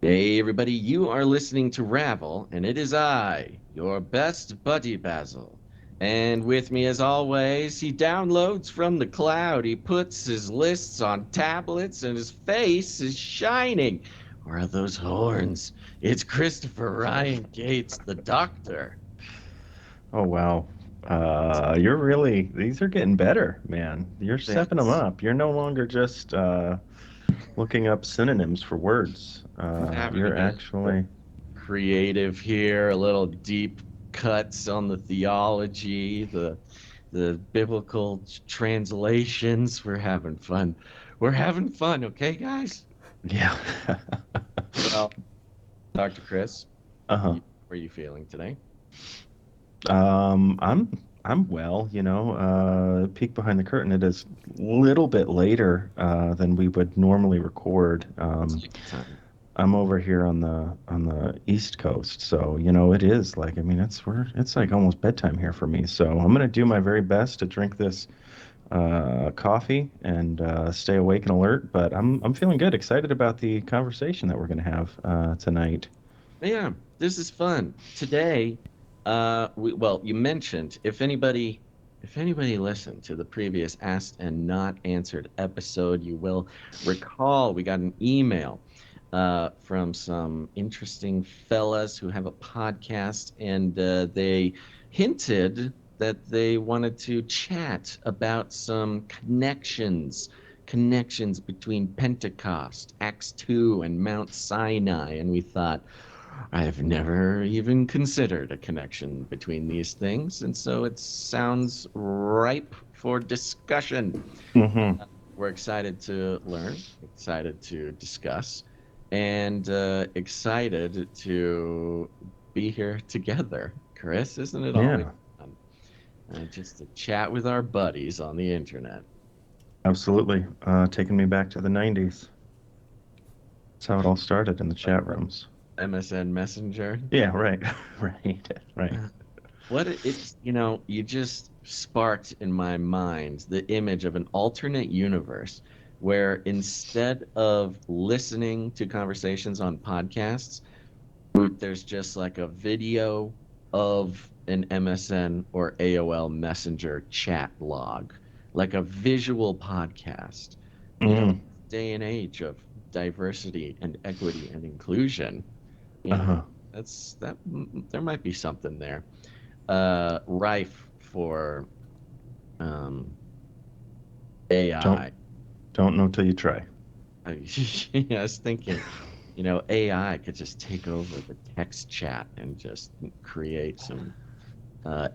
Hey, everybody, you are listening to Ravel, and it is I, your best buddy Basil. And with me, as always, he downloads from the cloud. He puts his lists on tablets, and his face is shining. Where are those horns? It's Christopher Ryan Gates, the doctor. Oh wow. These are getting better, man. You're stepping them That's up. You're no longer just looking up synonyms for words. I'm having a You're bit actually, creative here, a little deep cuts on the theology, the biblical translations. We're having fun. We're having fun, okay, guys? yeah. Well, Dr. Chris, Uh-huh. you, how are you feeling today? I'm well, peek behind the curtain. It is a little bit later than we would normally record. Take your time. I'm over here on the East Coast, so it is like, I mean, it's like almost bedtime here for me. So I'm gonna do my very best to drink this coffee and stay awake and alert. But I'm feeling good, excited about the conversation that we're gonna have tonight. Yeah, this is fun. Today, well, you mentioned if anybody listened to the previous asked and not answered episode, you will recall we got an email from some interesting fellas who have a podcast, and they hinted that they wanted to chat about some connections between Pentecost, Acts 2, and Mount Sinai. And we thought, I have never even considered a connection between these things, and so it sounds ripe for discussion. Mm-hmm. We're excited to learn, excited to discuss, and excited to be here together. Chris, isn't it always Yeah, fun just to chat with our buddies on the internet? absolutely. Taking me back to the 90s. That's how it all started in the Like chat rooms. MSN Messenger. Yeah, right, right, right. You just sparked in my mind the image of an alternate universe where instead of listening to conversations on podcasts, there's just like a video of an MSN or AOL Messenger chat log, like a visual podcast. Mm. Day and age of diversity and equity and inclusion, you know, Uh-huh. there might be something there. Rife for um, Don't AI. don't know till you try. I was thinking, AI could just take over the text chat and just create some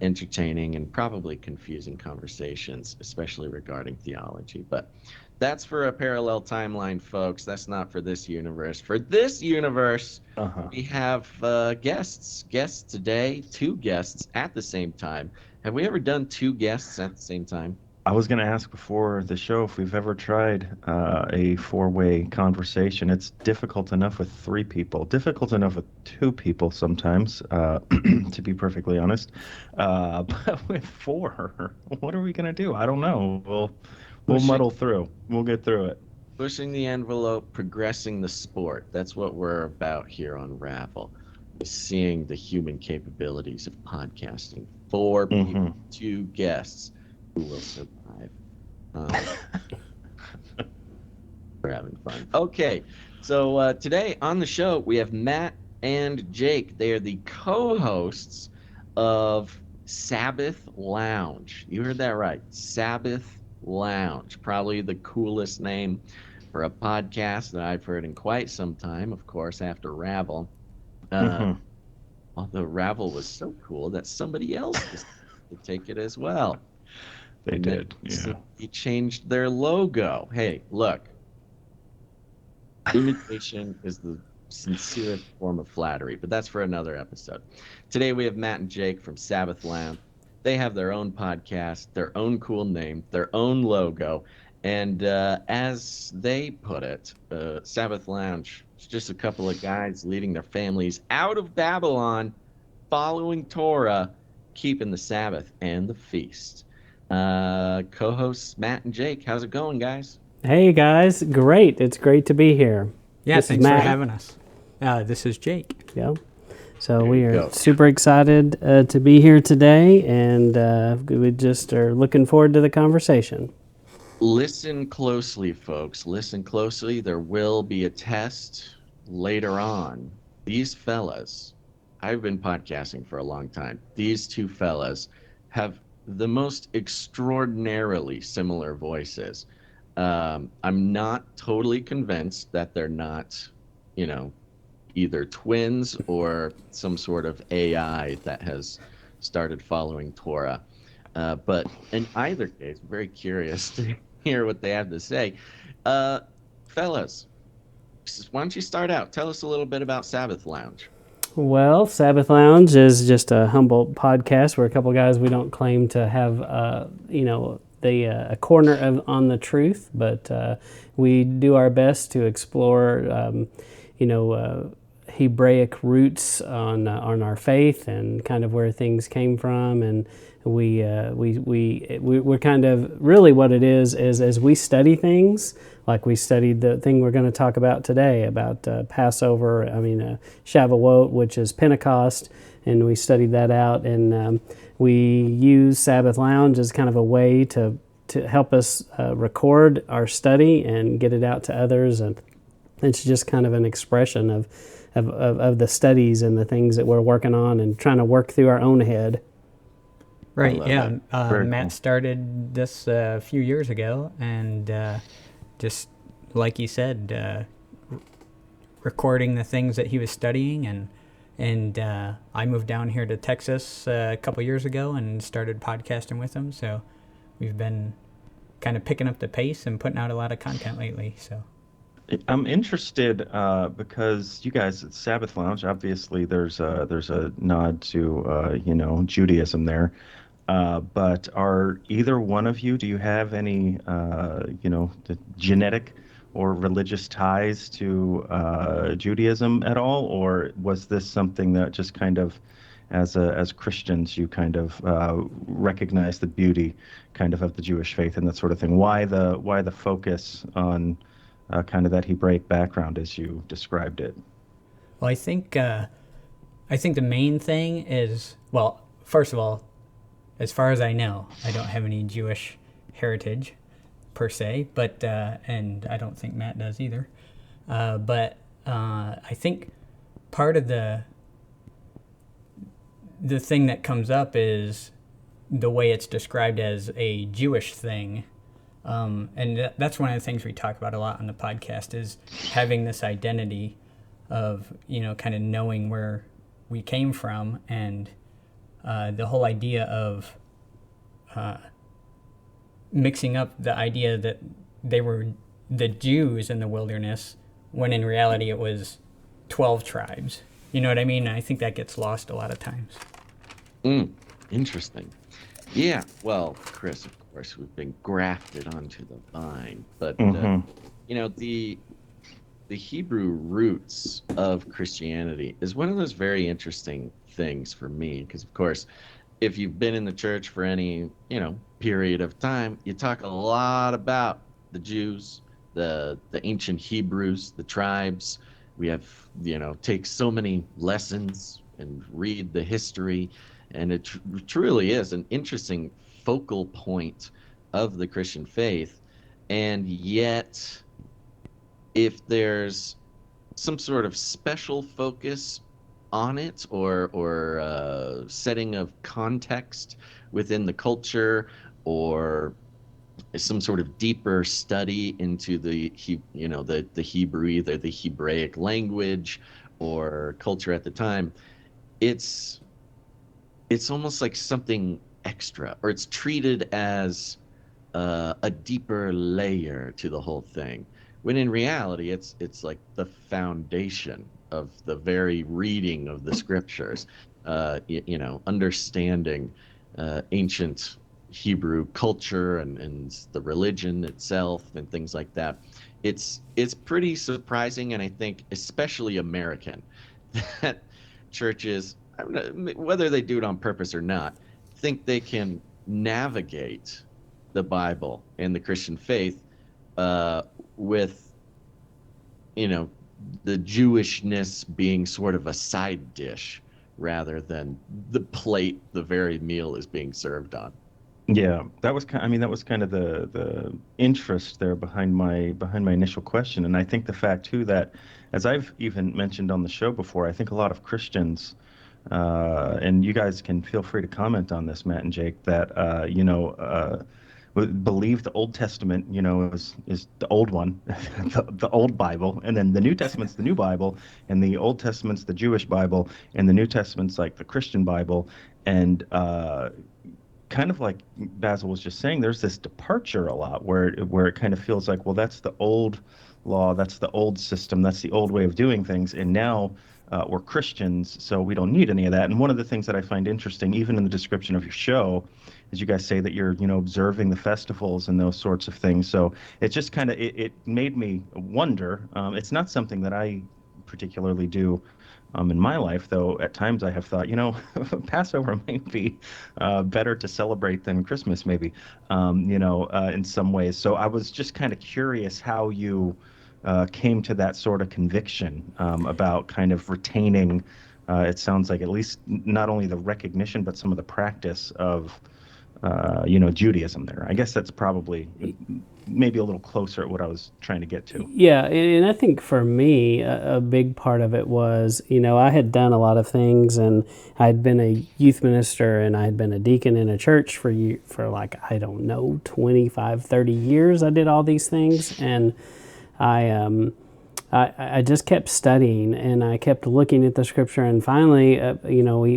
entertaining and probably confusing conversations, especially regarding theology. But that's for a parallel timeline, folks. That's not for this universe. For this universe, Uh-huh. we have guests. Guests today, two guests at the same time. Have we ever done two guests at the same time? I was going to ask before the show if we've ever tried a four-way conversation. It's difficult enough with three people, difficult enough with two people sometimes, to be perfectly honest. But with four, what are we going to do? I don't know. We'll Pushing, muddle through. We'll get through it. pushing the envelope, progressing the sport. That's what we're about here on Ravel. Is seeing the human capabilities of podcasting. Four people, Hmm. two guests who will survive. Um, we're having fun. Okay, so today on the show we have Matt and Jake. They are the co-hosts of Sabbath Lounge. You heard that right, Sabbath Lounge. Probably the coolest name for a podcast that I've heard in quite some time. Of course, after Ravel. Uh, Hmm. Although Ravel was so cool that somebody else decided to take it as well. They And then did. Yeah. recently changed their logo. Hey, look, imitation is the sincerest form of flattery, but that's for another episode. Today we have Matt and Jake from Sabbath Lounge. They have their own podcast, their own cool name, their own logo, and as they put it, Sabbath Lounge is just a couple of guys leading their families out of Babylon, following Torah, keeping the Sabbath and the feast. Co-hosts Matt and Jake, how's it going, guys? Hey guys, great. It's great to be here. Yeah, This is thanks for Matt. having us. This is Jake. Yeah. So There we you are go. super excited to be here today, and we just are looking forward to the conversation. Listen closely, folks. Listen closely. There will be a test later on. These fellas, I've been podcasting for a long time. These two fellas have the most extraordinarily similar voices. I'm not totally convinced that they're not, you know, either twins or some sort of AI that has started following Torah. But in either case, very curious to hear what they have to say. Uh, Fellas, why don't you start out? Tell us a little bit about Sabbath Lounge. Well, Sabbath Lounge is just a humble podcast. We're a couple guys. We don't claim to have, the a corner of on the truth, but we do our best to explore, you know, Hebraic roots on our faith and kind of where things came from, and we're kind of really what it is as we study things, like we studied the thing we're going to talk about today about Passover. Shavuot, which is Pentecost, and we studied that out, and we use Sabbath Lounge as kind of a way to help us record our study and get it out to others, and it's just kind of an expression of the studies and the things that we're working on and trying to work through our own head. Right. love Yeah. it. Very Matt cool. started this a few years ago, and just like you said, recording the things that he was studying, and I moved down here to Texas a couple years ago and started podcasting with him. So we've been kind of picking up the pace and putting out a lot of content lately. So I'm interested because you guys at Sabbath Lounge, obviously there's a nod to Judaism there. But are either one of you, do you have any the genetic or religious ties to Judaism at all, or was this something that just kind of, as Christians, you kind of recognize the beauty kind of the Jewish faith and that sort of thing? Why the focus on kind of that Hebraic background as you described it? well, I think the main thing is, well, first of all, as far as I know, I don't have any Jewish heritage per se, but and I don't think Matt does either. But I think part of the thing that comes up is the way it's described as a Jewish thing. And that's one of the things we talk about a lot on the podcast is having this identity of, kind of knowing where we came from, and the whole idea of mixing up the idea that they were the Jews in the wilderness when in reality it was 12 tribes. You know what I mean? I think that gets lost a lot of times. Interesting. Yeah. Well, Chris, of course, we've been grafted onto the vine, but Mm-hmm. the Hebrew roots of Christianity is one of those very interesting things for me, because of course, if you've been in the church for any, period of time, you talk a lot about the Jews, the ancient Hebrews, the tribes. We have, take so many lessons and read the history, and it truly is an interesting focal point of the Christian faith. And yet, if there's some sort of special focus on it, or setting of context within the culture, or some sort of deeper study into the Hebrew, either the Hebraic language or culture at the time, it's it's almost like something extra, or it's treated as a deeper layer to the whole thing, when in reality it's like the foundation of the very reading of the scriptures. Understanding ancient Hebrew culture, and the religion itself and things like that. It's pretty surprising, and I think especially American, that churches, I don't know, whether they do it on purpose or not, think they can navigate the Bible and the Christian faith uh, with, you know, the Jewishness being sort of a side dish rather than the plate the very meal is being served on. Yeah, that was kind. I mean, that was kind of the interest there behind my initial question, and I think the fact too that, as I've even mentioned on the show before, I think a lot of Christians, and you guys can feel free to comment on this, Matt and Jake, that believe the Old Testament, is the old one, the old Bible, and then the New Testament's the new Bible, and the Old Testament's the Jewish Bible, and the New Testament's like the Christian Bible, and kind of like Basil was just saying, there's this departure a lot where it kind of feels like, well, that's the old law, that's the old system, that's the old way of doing things, and now we're Christians, so we don't need any of that. And one of the things that I find interesting, even in the description of your show, is you guys say that you're, observing the festivals and those sorts of things. So it just kind of it made me wonder. It's not something that I particularly do in my life, though at times I have thought, Passover might be better to celebrate than Christmas, maybe, in some ways. So I was just kind of curious how you came to that sort of conviction about kind of retaining, it sounds like at least not only the recognition, but some of the practice of, Judaism there. I guess that's probably maybe a little closer at what I was trying to get to. Yeah, and I think for me, a big part of it was, I had done a lot of things, and I'd been a youth minister, and I had been a deacon in a church for like, I don't know, 25, 30 years. I did all these things, and I just kept studying, and I kept looking at the scripture, and finally,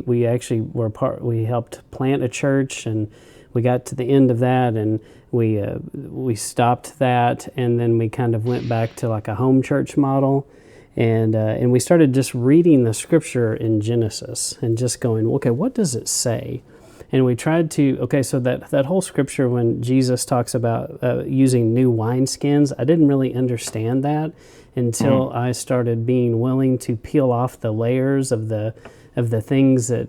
we actually we helped plant a church, and we got to the end of that, and we stopped that, and then we kind of went back to like a home church model, and we started just reading the scripture in Genesis and just going, okay, what does it say? And we tried to, so that whole scripture when Jesus talks about using new wineskins, I didn't really understand that until I started being willing to peel off the layers of the things that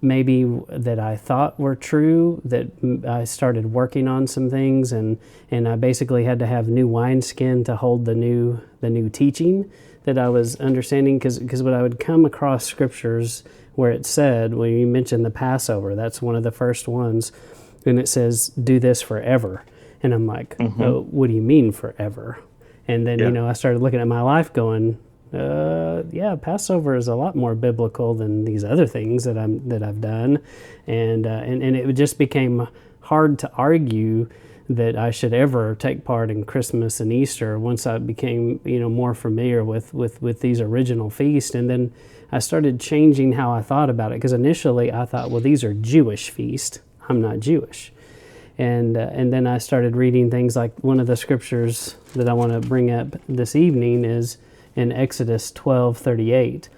maybe that I thought were true, that I started working on some things, and I basically had to have new wineskin to hold the new teaching that I was understanding, because when I would come across scriptures where it said, when you mentioned the Passover, that's one of the first ones, and it says, do this forever. And I'm like, oh, what do you mean forever? And then, I started looking at my life going, Passover is a lot more biblical than these other things that I've done, and it just became hard to argue that I should ever take part in Christmas and Easter once I became more familiar with these original feasts. And then I started changing how I thought about it, because initially I thought, well, these are Jewish feasts. I'm not Jewish. And then I started reading things like, one of the scriptures that I want to bring up this evening is in Exodus 12:38.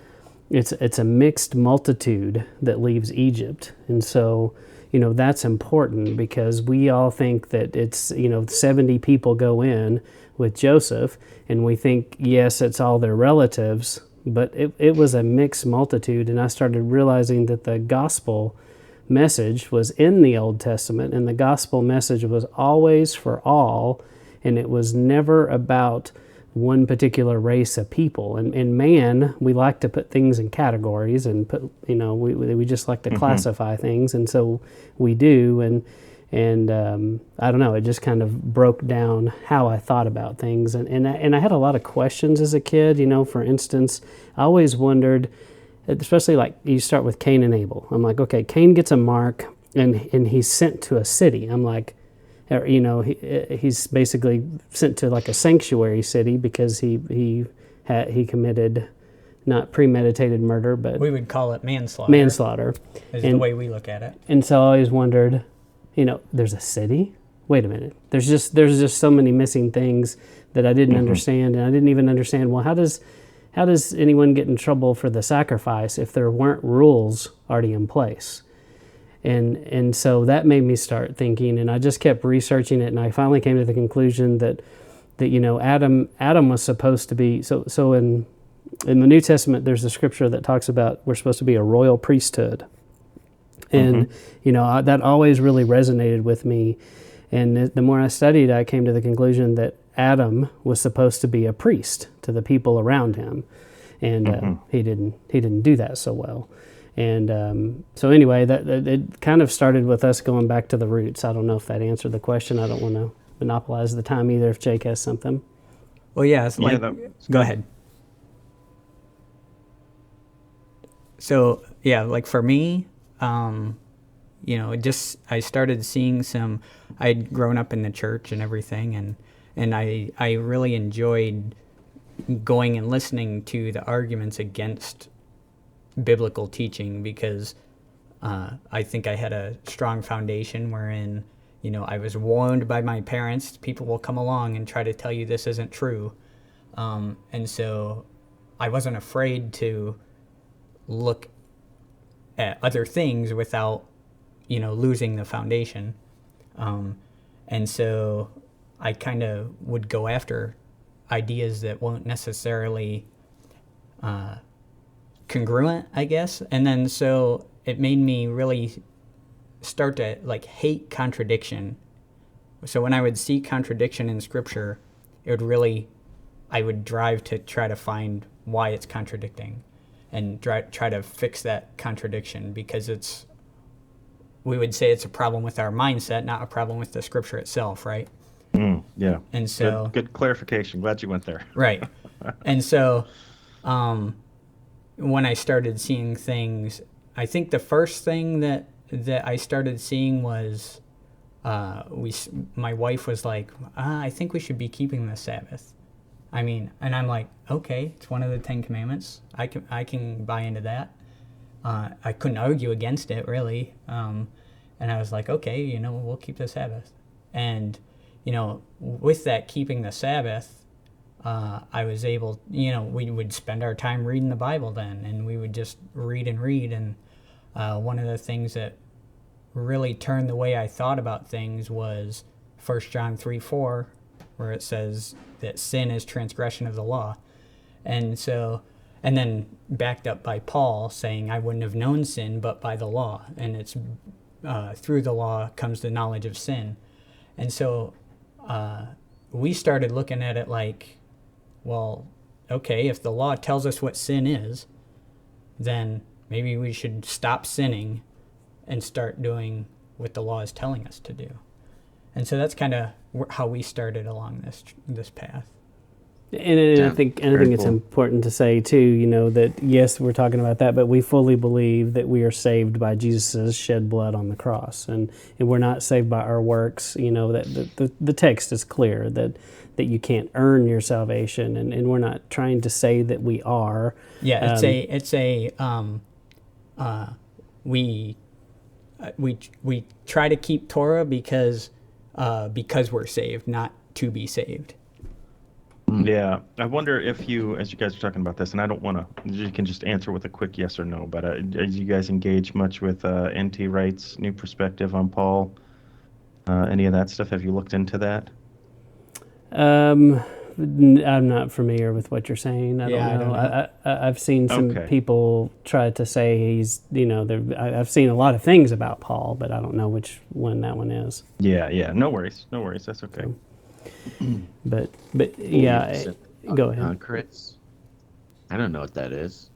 It's a mixed multitude that leaves Egypt. And so, that's important, because we all think that it's, 70 people go in with Joseph, and we think, yes, it's all their relatives, but it was a mixed multitude. And I started realizing that the gospel message was in the Old Testament, and the gospel message was always for all, and it was never about one particular race of people. And man, we like to put things in categories, and put, we just like to classify things, and so we do, and I don't know, it just kind of broke down how I thought about things, and I had a lot of questions as a kid. For instance, I always wondered, especially like you start with Cain and Abel. I'm like, okay, Cain gets a mark, and he's sent to a city. I'm like, he's basically sent to like a sanctuary city because he committed not premeditated murder, but we would call it manslaughter. Manslaughter is the way we look at it. And so I always wondered, there's a city? Wait a minute. There's just so many missing things that I didn't understand, and I didn't even understand, well, how does anyone get in trouble for the sacrifice if there weren't rules already in place? And so that made me start thinking, and I just kept researching it, and I finally came to the conclusion that Adam was supposed to be, so in the New Testament there's a scripture that talks about we're supposed to be a royal priesthood. And that always really resonated with me. And the more I studied, I came to the conclusion that Adam was supposed to be a priest to the people around him, and he didn't do that so well. And so anyway, that it kind of started with us going back to the roots. I don't know if that answered the question. I don't want to monopolize the time either. If Jake has something. Well, yeah, it's like, go ahead. So yeah, like for me, I started seeing some. I'd grown up in the church and everything, and I really enjoyed going and listening to the arguments against biblical teaching, because I think I had a strong foundation wherein, I was warned by my parents, people will come along and try to tell you this isn't true. And so I wasn't afraid to look at other things without, losing the foundation. And so I kind of would go after ideas that weren't necessarily congruent, I guess. And then so it made me really start to hate contradiction. So when I would see contradiction in scripture, I would drive to try to find why it's contradicting and try to fix that contradiction, because we would say it's a problem with our mindset, not a problem with the scripture itself, right? Yeah. And so good clarification. Glad you went there. Right. And so when I started seeing things, I think the first thing that I started seeing was my wife was like, I think we should be keeping the Sabbath. And I'm like, okay, it's one of the 10 Commandments. I can buy into that. I couldn't argue against it, really. And I was like, okay, we'll keep the Sabbath. And, with that keeping the Sabbath, I was able, we would spend our time reading the Bible then, and we would just read and read. And one of the things that really turned the way I thought about things was 1 John 3:4, where it says that sin is transgression of the law. And then backed up by Paul saying, I wouldn't have known sin but by the law. And it's through the law comes the knowledge of sin. And so we started looking at it like, well, okay, if the law tells us what sin is, then maybe we should stop sinning and start doing what the law is telling us to do. And so that's kind of how we started along this path. And I think it's important to say too, that yes, we're talking about that, but we fully believe that we are saved by Jesus' shed blood on the cross, and we're not saved by our works. That the text is clear that you can't earn your salvation, and we're not trying to say that we are. Yeah, we try to keep Torah because we're saved, not to be saved. Yeah, I wonder if you, as you guys are talking about this, and I don't want to, you can just answer with a quick yes or no, but as you guys engage much with N.T. Wright's new perspective on Paul, any of that stuff, have you looked into that? I'm not familiar with what you're saying. I don't know. I've seen some people try to say he's, I've seen a lot of things about Paul, but I don't know which one that one is. Yeah, no worries, that's okay. But yeah, go ahead. Chris, I don't know what that is.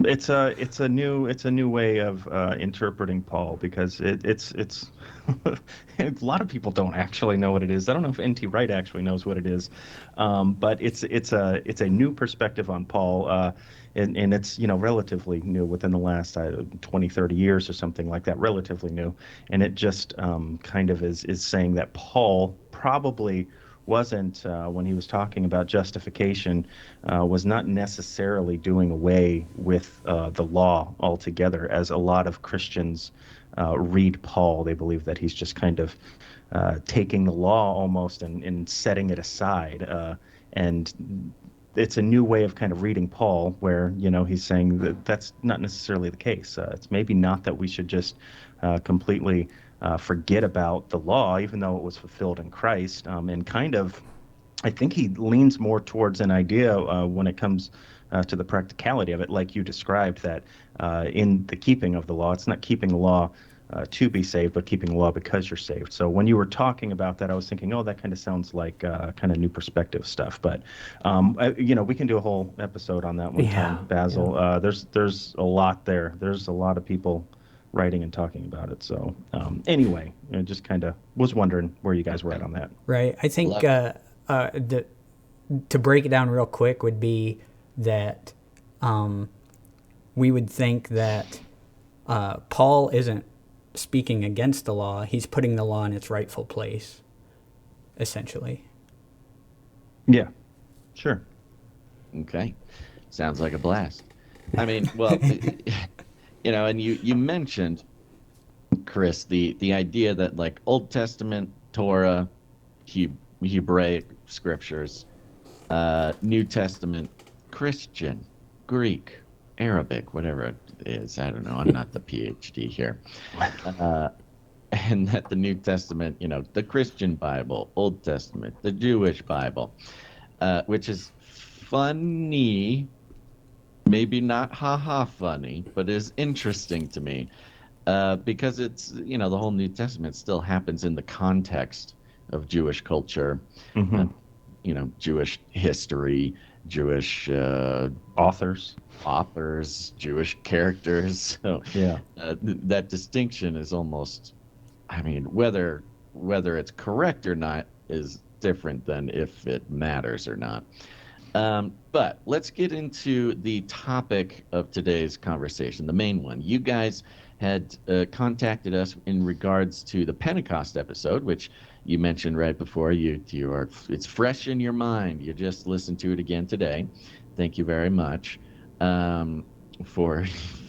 It's a new way of interpreting Paul, because it's a lot of people don't actually know what it is. I don't know if N.T. Wright actually knows what it is, but it's a new perspective on Paul, and it's relatively new, within the last 20, 30 years or something like that, relatively new, and it just kind of is saying that Paul probably wasn't, when he was talking about justification, was not necessarily doing away with the law altogether, as a lot of Christians read Paul. They believe that he's just kind of taking the law almost and setting it aside. And it's a new way of kind of reading Paul, where, he's saying that that's not necessarily the case. It's maybe not that we should just completely forget about the law, even though it was fulfilled in Christ. And kind of, I think he leans more towards an idea when it comes to the practicality of it, like you described, that in the keeping of the law, it's not keeping the law to be saved, but keeping the law because you're saved. So when you were talking about that, I was thinking, oh, that kind of sounds like kind of new perspective stuff. But we can do a whole episode on that one time, Basil. Yeah. There's a lot there. There's a lot of people writing and talking about it. So anyway, I just kind of was wondering where you guys were at on that. Right. I think to break it down real quick would be that we would think that Paul isn't speaking against the law. He's putting the law in its rightful place, essentially. Yeah, sure. Okay. Sounds like a blast. I mean, well, and you mentioned, Chris, the idea that like Old Testament, Torah, Hebraic scriptures, New Testament, Christian, Greek, Arabic, whatever it is. I don't know. I'm not the PhD here. And that the New Testament, the Christian Bible, Old Testament, the Jewish Bible, which is funny, maybe not ha-ha funny, but is interesting to me because it's, the whole New Testament still happens in the context of Jewish culture, Jewish history, Jewish authors, Jewish characters. So yeah, that distinction is almost, I mean, whether it's correct or not is different than if it matters or not. But let's get into the topic of today's conversation, the main one. You guys had contacted us in regards to the Pentecost episode, which you mentioned right before. It's fresh in your mind. You just listened to it again today. Thank you very much for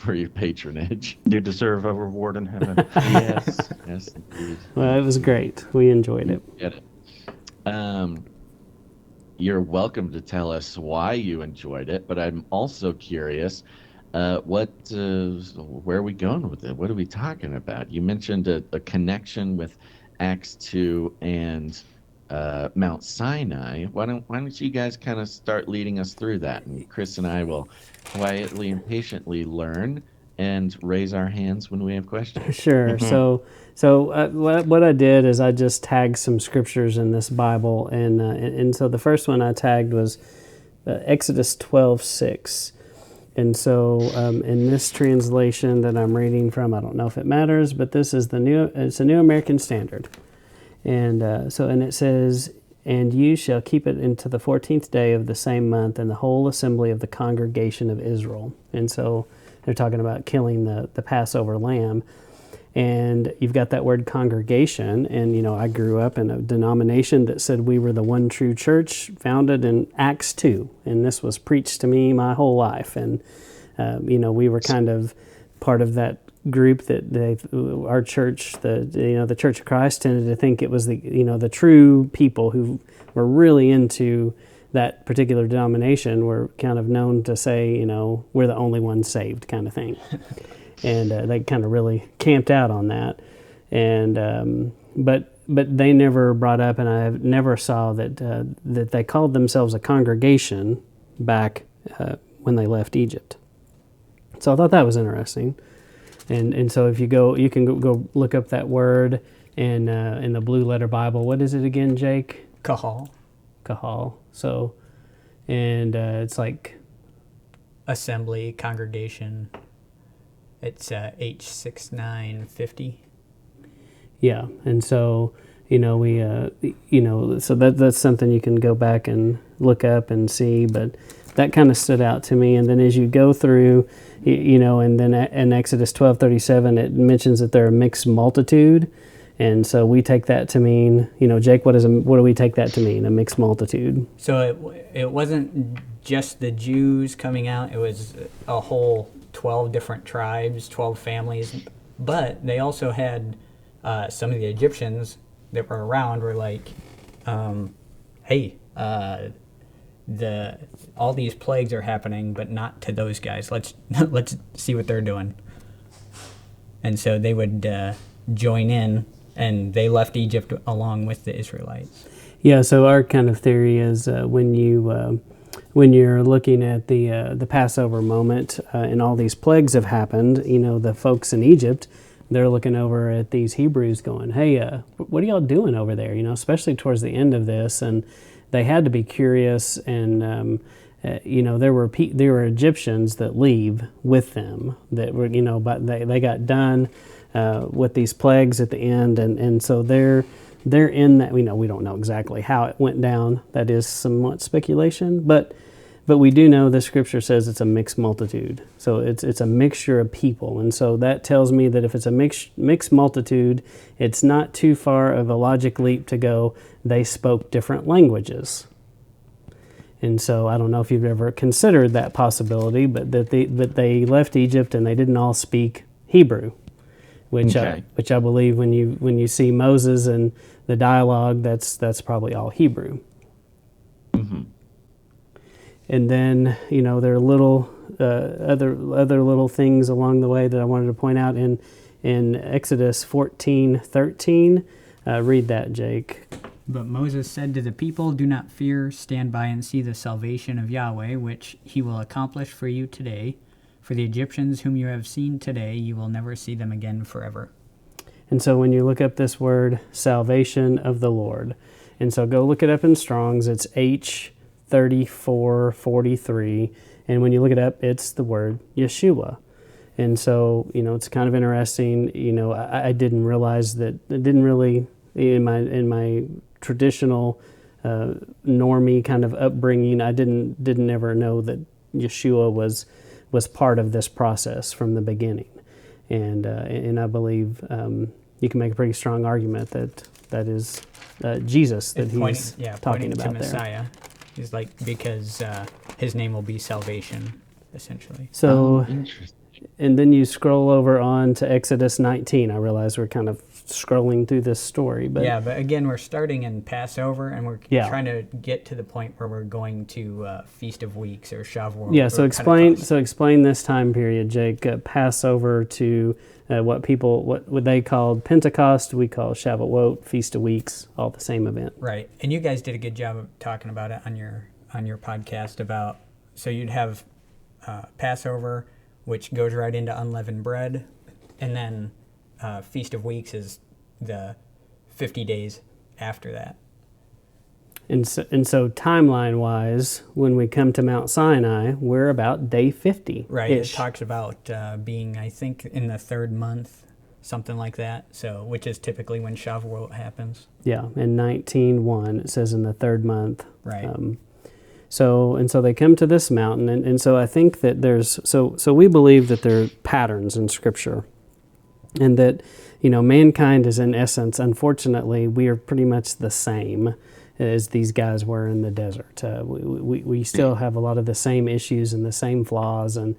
your patronage. You deserve a reward in heaven. Yes, indeed. Well, it was great. We enjoyed it. Get it. You're welcome to tell us why you enjoyed it, but I'm also curious, where are we going with it? What are we talking about? You mentioned a connection with Acts 2 and Mount Sinai. Why don't you guys kind of start leading us through that, and Chris and I will quietly and patiently learn and raise our hands when we have questions. Sure. So what I did is I just tagged some scriptures in this Bible, and so the first one I tagged was Exodus 12:6. And so in this translation that I'm reading from, I don't know if it matters, but this is it's a New American Standard. And and it says, "And you shall keep it into the 14th day of the same month, and the whole assembly of the congregation of Israel." And so they're talking about killing the Passover lamb. And you've got that word congregation, and I grew up in a denomination that said we were the one true church, founded in Acts 2, and this was preached to me my whole life. And we were kind of part of that group that our church, the Church of Christ, tended to think it was the true people who were really into that particular denomination were kind of known to say, we're the only ones saved, kind of thing. And they kind of really camped out on that, and but they never brought up, and I never saw that they called themselves a congregation back when they left Egypt. So I thought that was interesting, and so if you can go look up that word in the Blue Letter Bible. What is it again, Jake? Kahal. So, and it's like assembly, congregation. It's H6950. Yeah, and so so that's something you can go back and look up and see. But that kind of stood out to me. And then as you go through, and then in Exodus 12:37, it mentions that they're a mixed multitude, and so we take that to mean, Jake, what do we take that to mean? A mixed multitude. So it wasn't just the Jews coming out; it was a whole 12 different tribes, 12 families, but they also had some of the Egyptians that were around were like, hey, all these plagues are happening, but not to those guys. Let's see what they're doing. And so they would join in, and they left Egypt along with the Israelites. Yeah, so our kind of theory is when you're looking at the Passover moment and all these plagues have happened, the folks in Egypt, they're looking over at these Hebrews going, hey, what are y'all doing over there? Especially towards the end of this. And they had to be curious. And, there were Egyptians that leave with them that were, but they got done with these plagues at the end. And so they're in that. We don't know exactly how it went down. That is somewhat speculation, but we do know the scripture says it's a mixed multitude. So it's a mixture of people. And so that tells me that if it's a mixed multitude, it's not too far of a logic leap to go, they spoke different languages. And so I don't know if you've ever considered that possibility, but they left Egypt and they didn't all speak Hebrew, which I believe when you see Moses and the dialogue, that's probably all Hebrew. Mm-hmm. And then, there are little other little things along the way that I wanted to point out in Exodus 14:13. Read that, Jake. But Moses said to the people, "Do not fear, stand by and see the salvation of Yahweh, which he will accomplish for you today. For the Egyptians whom you have seen today, you will never see them again forever." And so when you look up this word, salvation of the Lord, and so go look it up in Strong's, it's H3443, and when you look it up, it's the word Yeshua. And so, it's kind of interesting. I didn't realize that it didn't really, in my traditional normie kind of upbringing, I didn't ever know that Yeshua was part of this process from the beginning. And I believe you can make a pretty strong argument that is Jesus that he's talking about to Messiah. Is because his name will be salvation, essentially. So, Interesting. and then you scroll over on to Exodus 19. I realize we're kind of scrolling through this story, but again, we're starting in Passover, and we're trying to get to the point where we're going to Feast of Weeks or Shavuot. Yeah. So explain this time period, Jake. Passover to what they called Pentecost, we call Shavuot, Feast of Weeks, all the same event. Right. And you guys did a good job of talking about it on your podcast about, so you'd have Passover, which goes right into unleavened bread, and then Feast of Weeks is the 50 days after that. And so timeline-wise, when we come to Mount Sinai, we're about day 50. Right. It talks about being, I think, in the third month, something like that. So, which is typically when Shavuot happens. Yeah, in 19:1, it says in the third month. Right. So they come to this mountain, and so I think that so we believe that there are patterns in Scripture, and that mankind is in essence, unfortunately, we are pretty much the same as these guys were in the desert. We still have a lot of the same issues and the same flaws, and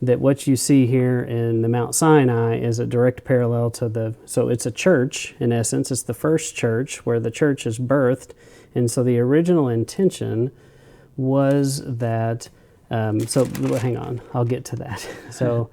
that what you see here in the Mount Sinai is a direct parallel to so it's a church, in essence. It's the first church where the church is birthed, and so the original intention was that, so hang on, I'll get to that. So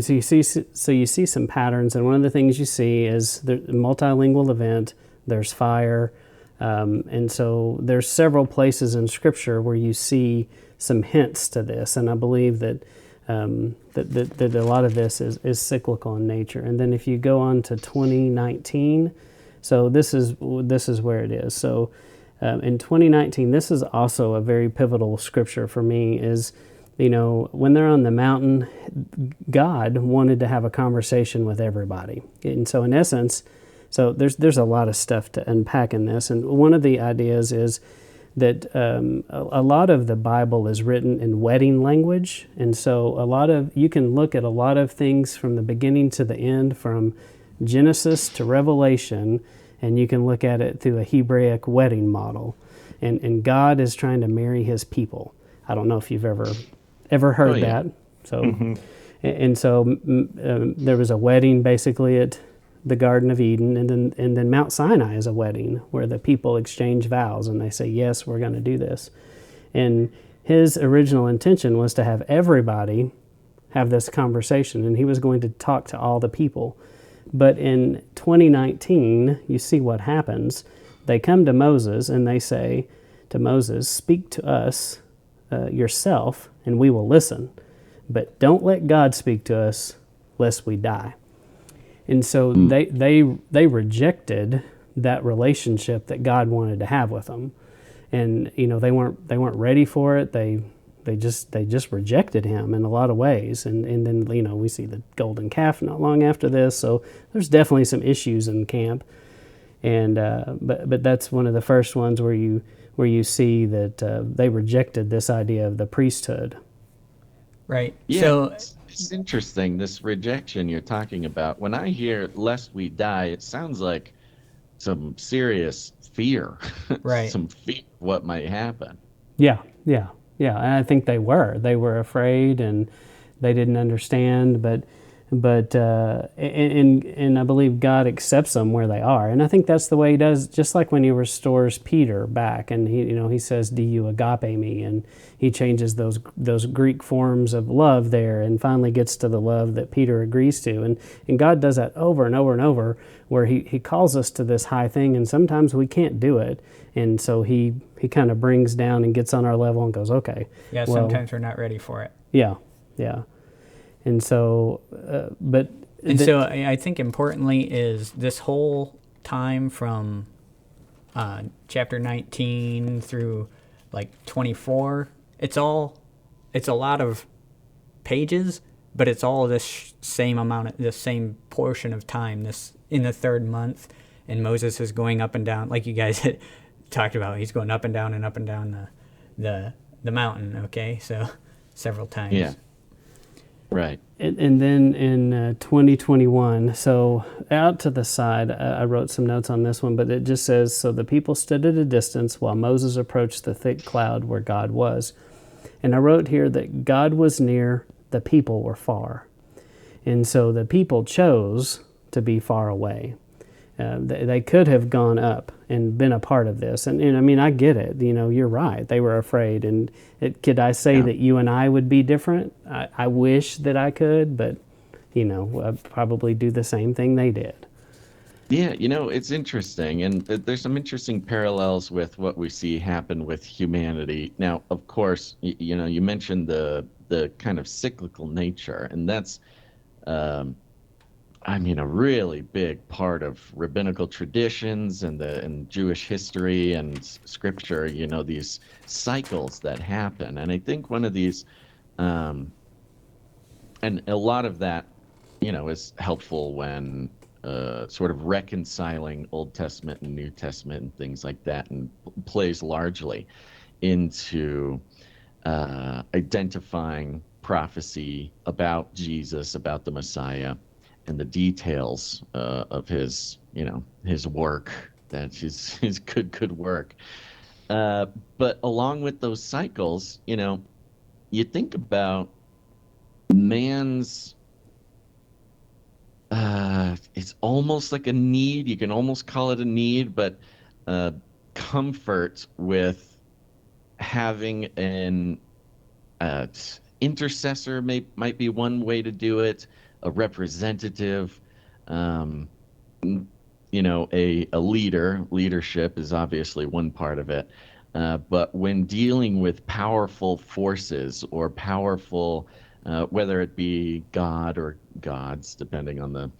you see some patterns, and one of the things you see is the multilingual event. There's fire, and so there's several places in Scripture where you see some hints to this, and I believe that that a lot of this is cyclical in nature. And then if you go on to 2019, so this is where it is. So in 2019, this is also a very pivotal Scripture for me. Is when they're on the mountain, God wanted to have a conversation with everybody. And so in essence, so there's a lot of stuff to unpack in this. And one of the ideas is that a lot of the Bible is written in wedding language. And so you can look at a lot of things from the beginning to the end, from Genesis to Revelation, and you can look at it through a Hebraic wedding model. And God is trying to marry his people. I don't know if you've ever heard that. So, and so there was a wedding basically at the Garden of Eden, and then Mount Sinai is a wedding where the people exchange vows and they say, yes, we're going to do this. And his original intention was to have everybody have this conversation, and he was going to talk to all the people. But in 2019, you see what happens. They come to Moses and they say to Moses, speak to us yourself, and we will listen. but don't let God speak to us lest we die. And so Mm. they rejected that relationship that God wanted to have with them, and they weren't ready for it. They just rejected him in a lot of ways, and then we see the golden calf not long after this. So there's definitely some issues in camp, and but that's one of the first ones where you see that they rejected this idea of the priesthood. Right. Yeah, So, it's interesting, this rejection you're talking about. When I hear lest we die, it sounds like some serious fear, right. some fear of what might happen. Yeah, yeah, yeah. And I think they were afraid and they didn't understand, but I believe God accepts them where they are, and I think that's the way He does. Just like when He restores Peter back, and He says, "Do you agape me?" and He changes those Greek forms of love there, and finally gets to the love that Peter agrees to, and God does that over and over and over, where He calls us to this high thing, and sometimes we can't do it, and so He kind of brings down and gets on our level and goes, "Okay, Yeah, well, sometimes we're not ready for it. yeah, yeah." And so, but And so I think importantly is this whole time from chapter 19 through like 24, it's a lot of pages, but it's all this same amount, this same portion of time, this in the third month. And Moses is going up and down, like you guys had talked about. He's going up and down the mountain, okay? So several times. Yeah, right. And then in 2021, so out to the side, I wrote some notes on this one, but it just says, "So the people stood at a distance while Moses approached the thick cloud where God was." And I wrote here that God was near, the people were far. And so the people chose to be far away. They could have gone up and been a part of this. And I mean, I get it. You're right. They were afraid. And could I say Yeah. that you and I would be different? I wish that I could, but, I'd probably do the same thing they did. Yeah, it's interesting, and there's some interesting parallels with what we see happen with humanity. Now, of course, you mentioned the kind of cyclical nature, and that's, um, I mean, a really big part of rabbinical traditions and Jewish history and scripture. These cycles that happen, and I think one of these, um, and a lot of that, is helpful when sort of reconciling Old Testament and New Testament and things like that, and plays largely into identifying prophecy about Jesus, about the Messiah, and the details of his work, that his good work. But along with those cycles, you think about man's it's almost like a need. You can almost call it a need, but uh, comfort with having an intercessor might be one way to do it. A representative, um, a leader. Leadership is obviously one part of it. But when dealing with powerful forces or powerful, whether it be God or gods, depending on the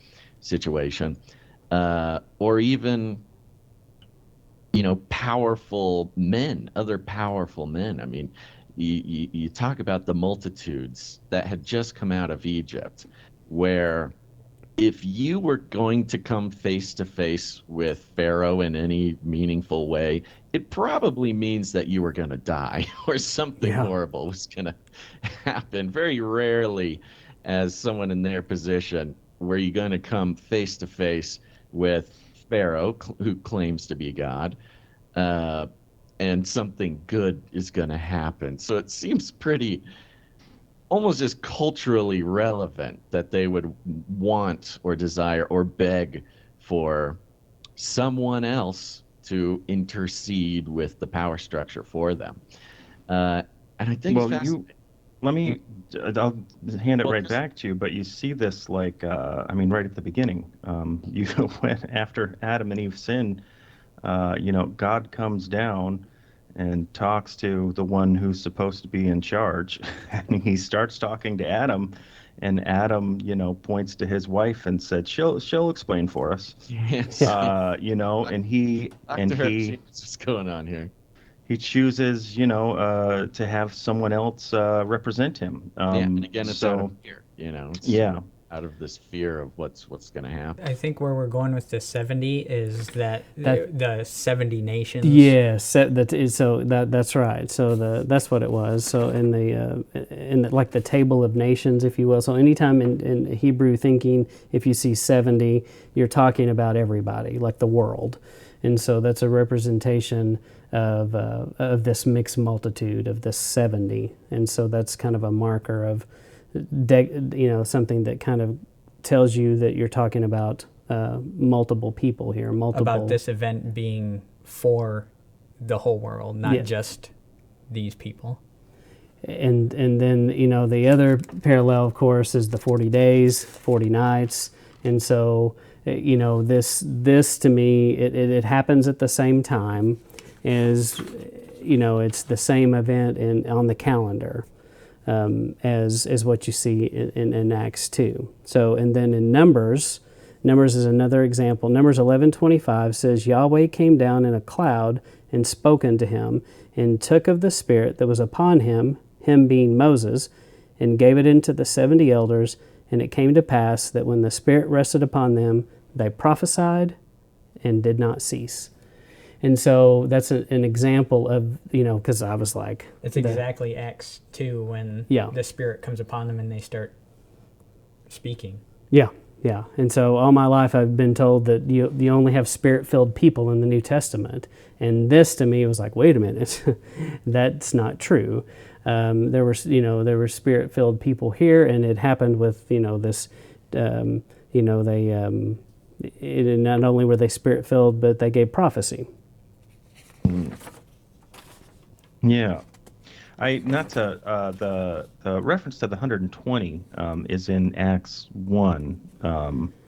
situation, or even, powerful men, other powerful men. I mean, you talk about the multitudes that had just come out of Egypt, where if you were going to come face to face with Pharaoh in any meaningful way, it probably means that you were going to die or something Yeah. horrible was going to happen. Very rarely, as someone in their position, were you going to come face to face with Pharaoh, who claims to be God, uh, and something good is going to happen. So it seems pretty almost just culturally relevant that they would want or desire or beg for someone else to intercede with the power structure for them. Uh, and I think it's Well, fascinating. let me, I'll hand it Well, right just back to you, but you see this like, I mean, right at the beginning, you went after Adam and Eve sinned, God comes down and talks to the one who's supposed to be in charge. And he starts talking to Adam, and Adam, points to his wife and said, "She'll explain for us." Yes. And he Talk and to her. he See what's going on here. he chooses, to have someone else represent him. Yeah, and again, it's out of So fear. It's sort yeah, of out of this fear of what's going to happen. I think where we're going with the 70 is that the 70 nations. Yes, that's right. So that's what it was. So like the table of nations, if you will. So anytime in Hebrew thinking, if you see 70, you're talking about everybody, like the world, and so that's a representation of this mixed multitude of this 70, and so that's kind of a marker of, something that kind of tells you that you're talking about multiple people here, About this event being for the whole world, not just these people. And then the other parallel, of course, is the 40 days, 40 nights, and so this to me it happens at the same time as it's the same event on the calendar. As what you see in Acts 2. So, and then in Numbers is another example. Numbers 11:25 says, Yahweh came down in a cloud and spoke unto him, and took of the Spirit that was upon him being Moses, and gave it unto the 70 elders, and it came to pass that when the Spirit rested upon them, they prophesied and did not cease. And so that's an example of, because I was like... It's exactly Acts 2 when the Spirit comes upon them and they start speaking. Yeah. And so all my life I've been told that you only have Spirit-filled people in the New Testament. And this to me was like, wait a minute, that's not true. There were Spirit-filled people here, and it happened with, this, they, not only were they Spirit-filled, but they gave prophecy. Yeah. The reference to the 120 is in Acts 1.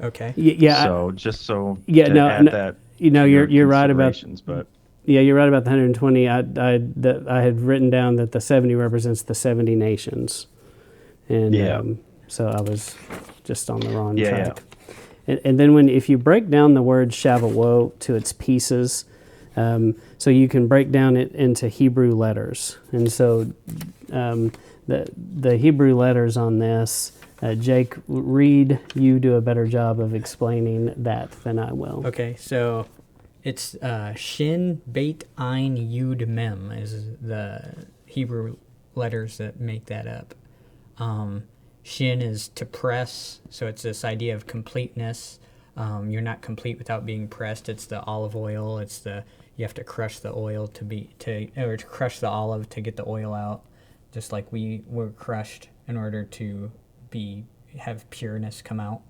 Okay. So just so to add that, you're right about. But yeah, you're right about the 120. I had written down that the 70 represents the 70 nations, and so I was just on the wrong track. Yeah. And then if you break down the word Shavuot to its pieces. So you can break down it into Hebrew letters. And so the Hebrew letters on this, Jake, you do a better job of explaining that than I will. Okay, so it's Shin, Beit, Ein, Yud, Mem is the Hebrew letters that make that up. Shin is to press, so it's this idea of completeness. You're not complete without being pressed. It's the olive oil. You have to crush the oil to crush the olive to get the oil out, just like we were crushed in order to have pureness come out.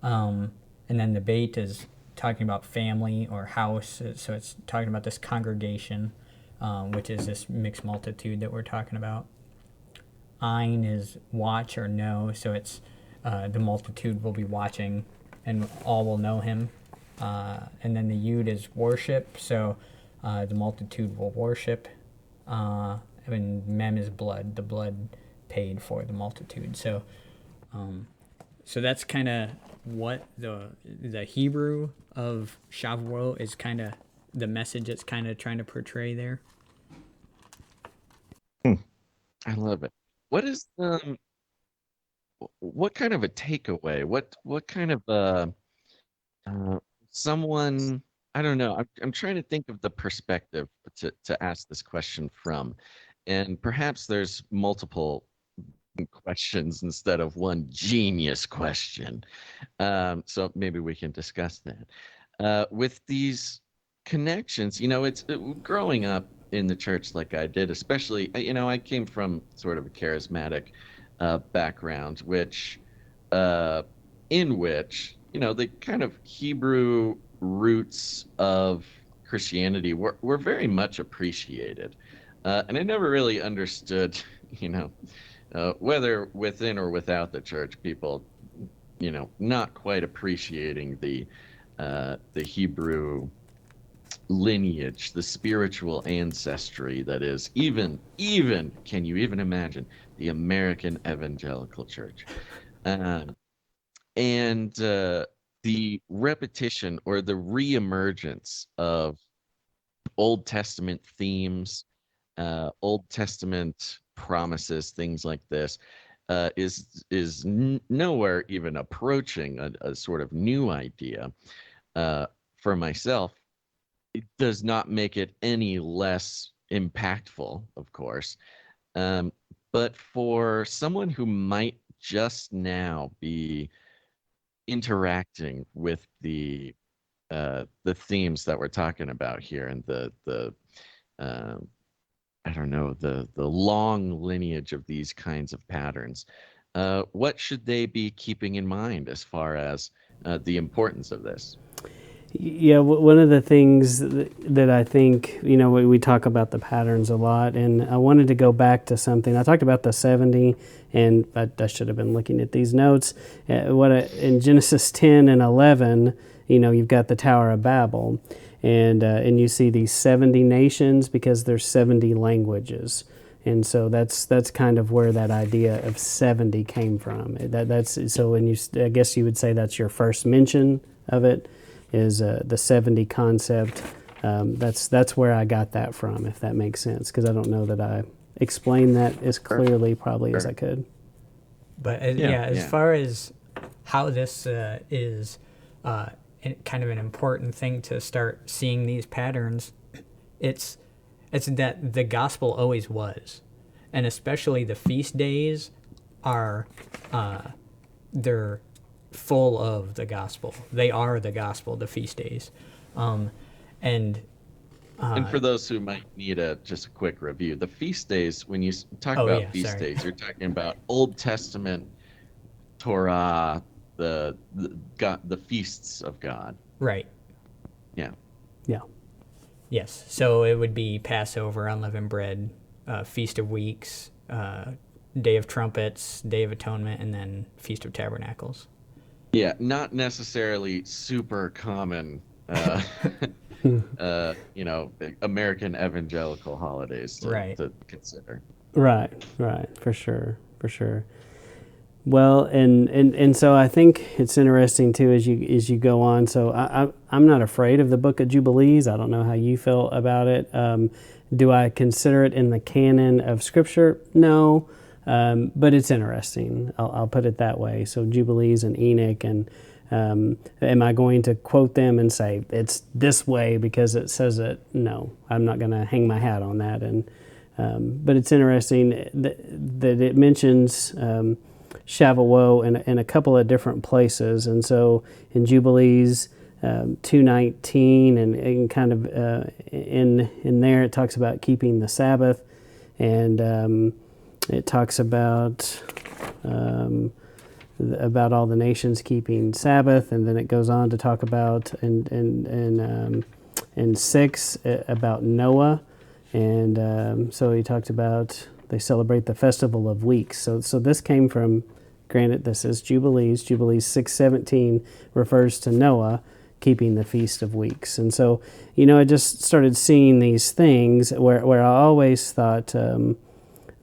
And then the beit is talking about family or house, so it's talking about this congregation, which is this mixed multitude that we're talking about. Ein is watch or know, so it's the multitude will be watching and all will know him. And then the Yud is worship, so the multitude will worship. And Mem is blood, the blood paid for the multitude. So that's kind of what the Hebrew of Shavuot is kind of the message it's kind of trying to portray there. I love it. What is what kind of a takeaway? What kind of someone, I don't know. I'm trying to think of the perspective to ask this question from, and perhaps there's multiple questions instead of one genius question. So maybe we can discuss that. With these connections, it's growing up in the church like I did, especially, I came from sort of a charismatic background, in which the kind of Hebrew roots of Christianity were very much appreciated. And I never really understood, whether within or without the church, people, not quite appreciating the Hebrew lineage, the spiritual ancestry that is even can you even imagine the American Evangelical Church? Um, and the repetition or the reemergence of Old Testament themes, Old Testament promises, things like this, is nowhere even approaching a sort of new idea. For myself, it does not make it any less impactful, of course. Um, but for someone who might just now be interacting with the themes that we're talking about here and the um, I don't know, the long lineage of these kinds of patterns. What should they be keeping in mind as far as the importance of this? Yeah, one of the things that I think, we talk about the patterns a lot, and I wanted to go back to something. I talked about the 70, and I should have been looking at these notes. In Genesis 10 and 11, you've got the Tower of Babel, and you see these 70 nations because there's 70 languages. And so that's kind of where that idea of 70 came from. That's so when I guess you would say that's your first mention of it, is the 70 concept. That's where I got that from, if that makes sense, because I don't know that I explained that as clearly probably as I could. But as far as how this is kind of an important thing to start seeing these patterns, it's that the gospel always was, and especially the feast days are they're full of the gospel. They are the gospel, the feast days. And for those who might need just a quick review, the feast days, when you talk Oh, about yeah, feast sorry. days, you're talking about Old Testament Torah, the feasts of God. right. Yeah. Yeah. Yes. So it would be Passover, unleavened bread, Feast of Weeks, Day of Trumpets, Day of Atonement, and then Feast of Tabernacles. Yeah, not necessarily super common, American evangelical holidays Right. to consider. Right, for sure. Well, and so I think it's interesting too as you go on. So I'm not afraid of the Book of Jubilees. I don't know how you feel about it. Do I consider it in the canon of Scripture? No, but it's interesting. I'll put it that way. So Jubilees and Enoch, and am I going to quote them and say it's this way because it says it? No, I'm not going to hang my hat on that. And but it's interesting that it mentions Shavuot in a couple of different places. And so in Jubilees 2:19 and kind of in there it talks about keeping the Sabbath, and it talks about all the nations keeping Sabbath, and then it goes on to talk about in 6 about Noah. And so he talked about they celebrate the Festival of Weeks. So this came from, granted, this is Jubilees. Jubilees 6:17 refers to Noah keeping the Feast of Weeks. And so, I just started seeing these things where I always thought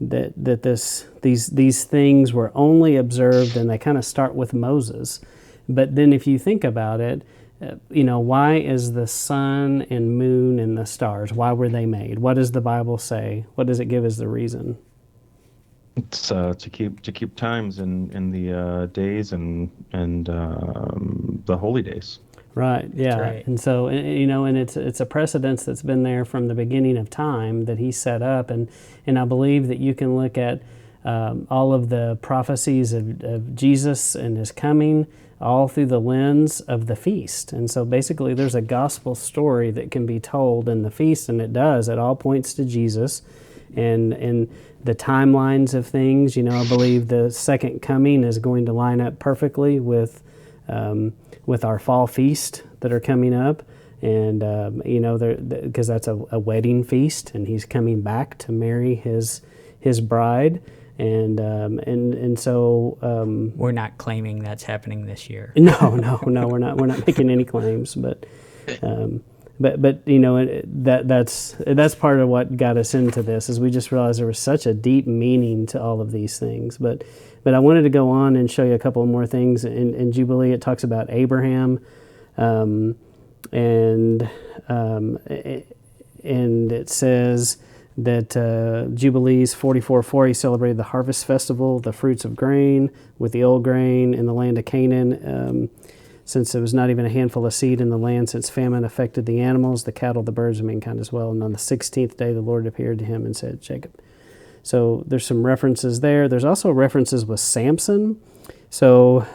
that these things were only observed, and they kind of start with Moses. But then if you think about it, why is the sun and moon and the stars, why were they made? What does the Bible say? What does it give as the reason? It's to keep times in the days and the holy days. Right. Yeah. right. And so and it's a precedence that's been there from the beginning of time that he set up, and I believe that you can look at all of the prophecies of Jesus and his coming all through the lens of the feast. And so basically there's a gospel story that can be told in the feast, and it all points to Jesus. And the timelines of things, I believe the second coming is going to line up perfectly with our fall feast that are coming up. And because that's a wedding feast, and he's coming back to marry his bride. And so We're not claiming that's happening this year. no, we're not making any claims, but but that's part of what got us into this, is we just realized there was such a deep meaning to all of these things. But I wanted to go on and show you a couple more things. In Jubilee, it talks about Abraham, and it says that Jubilees 44:4, he celebrated the harvest festival, the fruits of grain with the old grain in the land of Canaan, since there was not even a handful of seed in the land, since famine affected the animals, the cattle, the birds of mankind as well. And on the 16th day, the Lord appeared to him and said, Jacob. So there's some references there. There's also references with Samson. So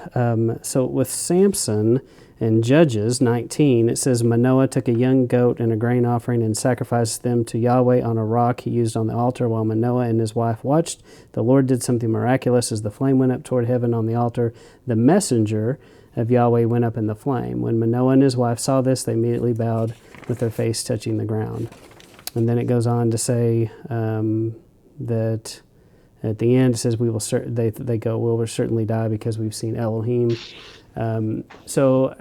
with Samson, in Judges 19, it says, Manoah took a young goat and a grain offering and sacrificed them to Yahweh on a rock he used on the altar while Manoah and his wife watched. The Lord did something miraculous as the flame went up toward heaven on the altar. The messenger of Yahweh went up in the flame. When Manoah and his wife saw this, they immediately bowed with their face touching the ground. And then it goes on to say that at the end it says, "We will we'll certainly die because we've seen Elohim." So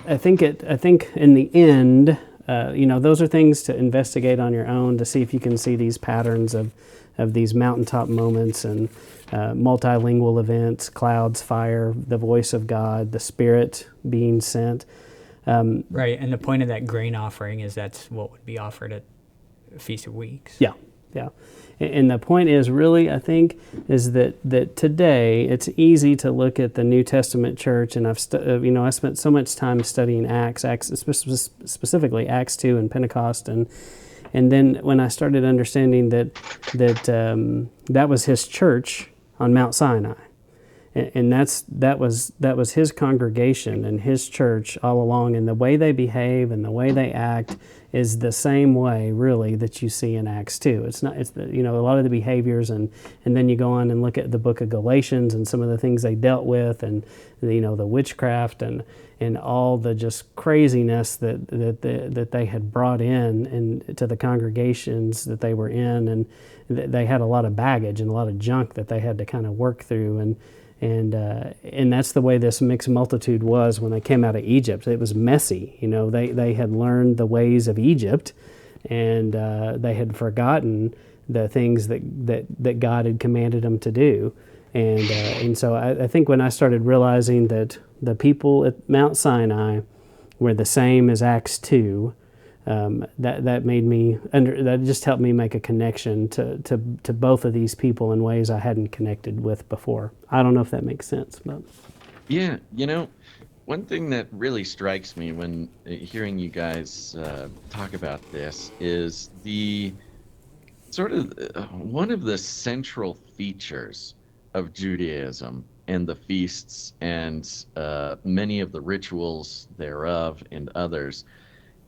I think in the end, those are things to investigate on your own to see if you can see these patterns of these mountaintop moments and multilingual events, clouds, fire, the voice of God, the Spirit being sent. Right, and the point of that grain offering is that's what would be offered at Feast of Weeks. Yeah. And the point is really, I think, is that today it's easy to look at the New Testament church, and I spent so much time studying Acts specifically Acts 2 and Pentecost, and then when I started understanding that was his church on Mount Sinai, and that was his congregation and his church all along, and the way they behave and the way they act is the same way, really, that you see in Acts 2. It's a lot of the behaviors, and then you go on and look at the book of Galatians and some of the things they dealt with, and the witchcraft and all the just craziness that they had brought in to the congregations that they were in, and they had a lot of baggage and a lot of junk that they had to kind of work through, and that's the way this mixed multitude was when they came out of Egypt. It was messy. They had learned the ways of Egypt, and they had forgotten the things that God had commanded them to do. And so I think when I started realizing that the people at Mount Sinai were the same as Acts 2, that made me that just helped me make a connection to both of these people in ways I hadn't connected with before. I don't know if that makes sense, but Yeah, one thing that really strikes me when hearing you guys talk about this is the sort of one of the central features of Judaism and the feasts and many of the rituals thereof and others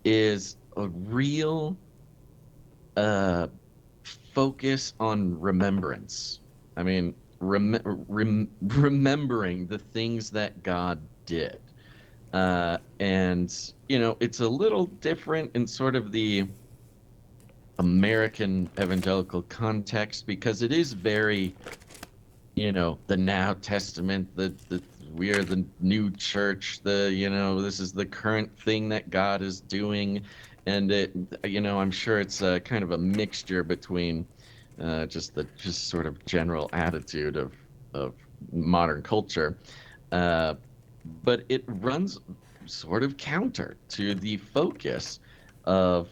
is a real focus on remembrance. I mean, remembering the things that God did. And, it's a little different in sort of the American evangelical context because it is very, the Now Testament, we are the new church, this is the current thing that God is doing. And I'm sure it's a kind of a mixture between just sort of general attitude of modern culture, but it runs sort of counter to the focus of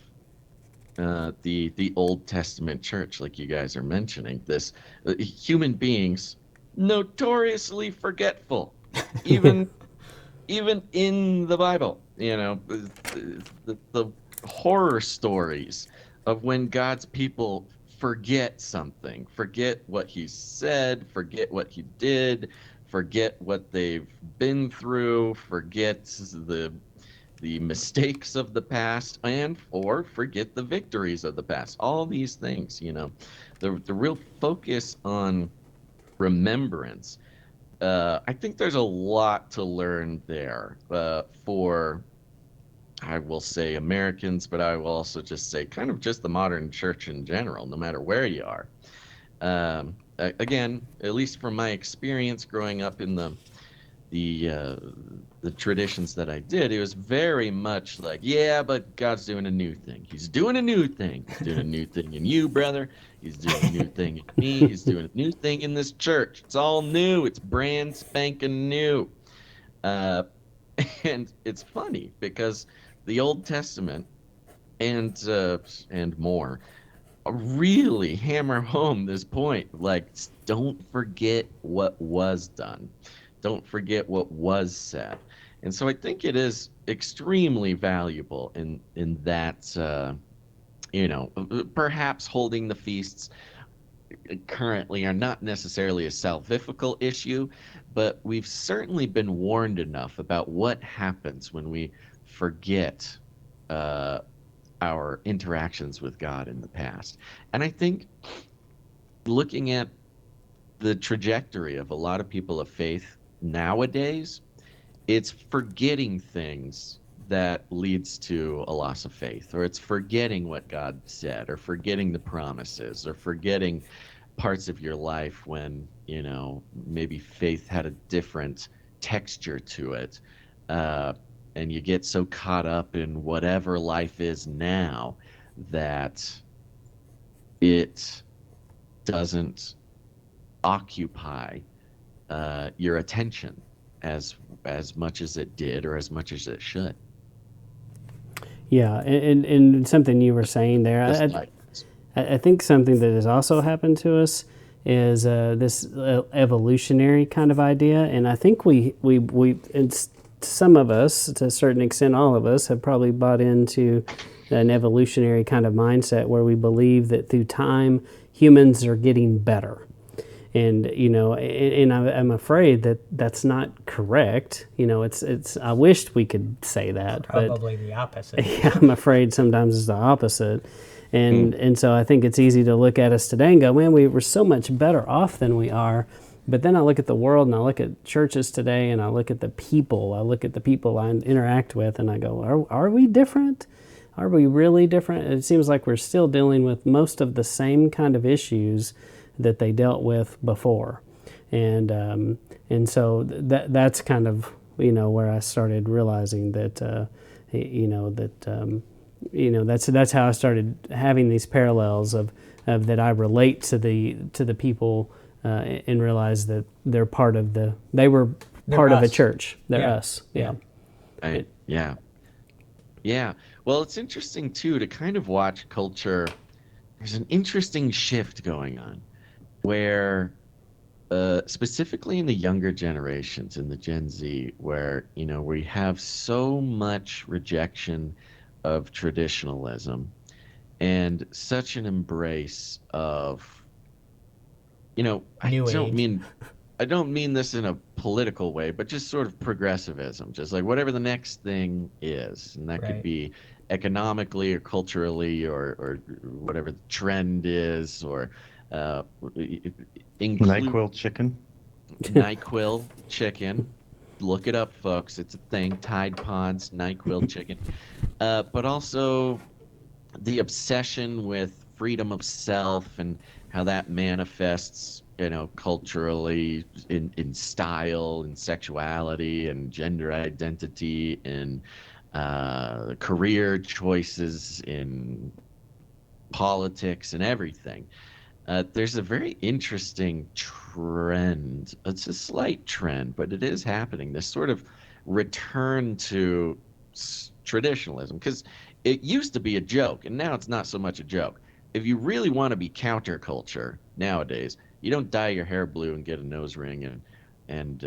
the Old Testament church, like you guys are mentioning. This human beings notoriously forgetful, even in the Bible. The horror stories of when God's people forget something, forget what he said, forget what he did, forget what they've been through, forget the mistakes of the past, or forget the victories of the past. All these things, the real focus on remembrance. I think there's a lot to learn there for, I will say, Americans, but I will also just say kind of just the modern church in general, no matter where you are. Again, at least from my experience growing up in the the uh, the traditions that I did, it was very much like, yeah, but God's doing a new thing. He's doing a new thing. He's doing a new thing in you, brother. He's doing a new thing in me. He's doing a new thing in this church. It's all new. It's brand spanking new. Uh, and it's funny because the Old Testament and more really hammer home this point. Like, don't forget what was done. Don't forget what was said. And so I think it is extremely valuable in that perhaps holding the feasts currently are not necessarily a salvifical issue, but we've certainly been warned enough about what happens when we forget uh, our interactions with God in the past. And I think looking at the trajectory of a lot of people of faith nowadays, it's forgetting things that leads to a loss of faith, or it's forgetting what God said, or forgetting the promises, or forgetting parts of your life when, maybe faith had a different texture to it. Uh, and you get so caught up in whatever life is now that it doesn't occupy your attention as much as it did or as much as it should. Yeah, and something you were saying there, Just like I think something that has also happened to us is this evolutionary kind of idea, and I think it's some of us, to a certain extent, all of us, have probably bought into an evolutionary kind of mindset where we believe that through time humans are getting better. And I'm afraid that that's not correct. It's I wished we could say that, Probably the opposite. yeah, I'm afraid sometimes it's the opposite. And so I think it's easy to look at us today and go, man, we're so much better off than we are. But then I look at the world and I look at churches today and I look at the people. I look at the people I interact with and I go, are we different? Are we really different? It seems like we're still dealing with most of the same kind of issues that they dealt with before. And so that's kind of, where I started realizing that, that's how I started having these parallels of that I relate to the people and realize that they were part of a church. They're us. Yeah. Right. Yeah. Yeah. Well, it's interesting too to kind of watch culture. There's an interesting shift going on where specifically in the younger generations, in the Gen Z, where we have so much rejection of traditionalism and such an embrace of I New don't age. mean I don't mean this in a political way, but just sort of progressivism, just like whatever the next thing is, and that could Right. be economically or culturally or whatever the trend is, or uh, include NyQuil chicken. NyQuil chicken. Look it up, folks. It's a thing. Tide Pods, NyQuil chicken. But also the obsession with freedom of self and how that manifests, culturally in style and sexuality and gender identity and career choices in politics and everything. There's a very interesting trend. It's a slight trend, but it is happening. This sort of return to traditionalism, because it used to be a joke, and now it's not so much a joke. If you really want to be counterculture nowadays, you don't dye your hair blue and get a nose ring and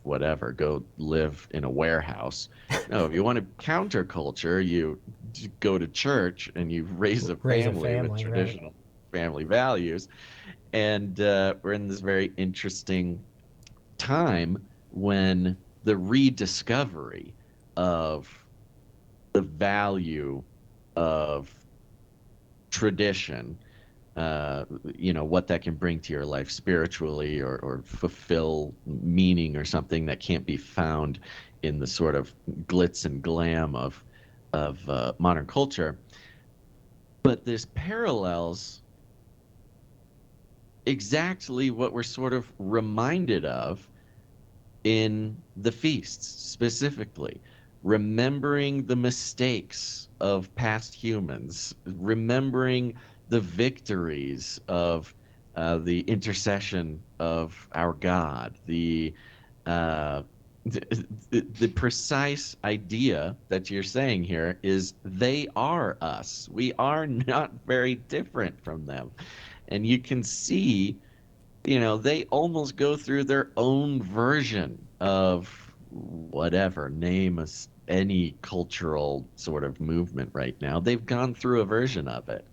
whatever, go live in a warehouse. No, if you want to counterculture, you go to church and you raise a Raise a family with family, right. traditional family values. And we're in this very interesting time when the rediscovery of the value of tradition, what that can bring to your life spiritually or fulfill meaning or something that can't be found in the sort of glitz and glam of modern culture. But this parallels exactly what we're sort of reminded of in the feasts specifically, remembering the mistakes of past humans, remembering the victories of the intercession of our God, uh, the precise idea that you're saying here is they are us. We are not very different from them. And you can see, they almost go through their own version of whatever, name us any cultural sort of movement right now. They've gone through a version of it.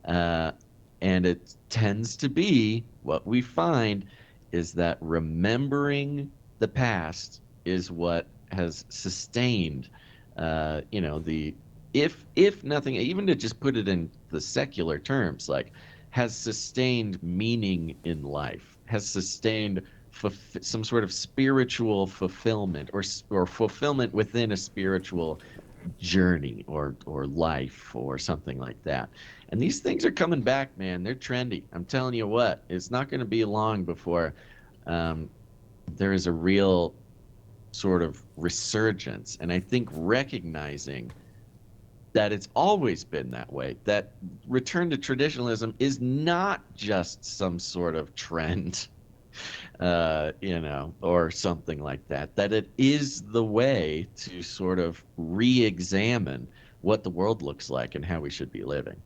Uh, and it tends to be what we find is that remembering the past is what has sustained, the if nothing, even to just put it in the secular terms, like has sustained meaning in life, has sustained some sort of spiritual fulfillment or fulfillment within a spiritual journey or life or something like that. And these things are coming back, man. They're trendy. I'm telling you what, it's not going to be long before um, there is a real sort of resurgence. And I think recognizing that it's always been that way, that return to traditionalism is not just some sort of trend, or something like that, that it is the way to sort of re-examine what the world looks like and how we should be living.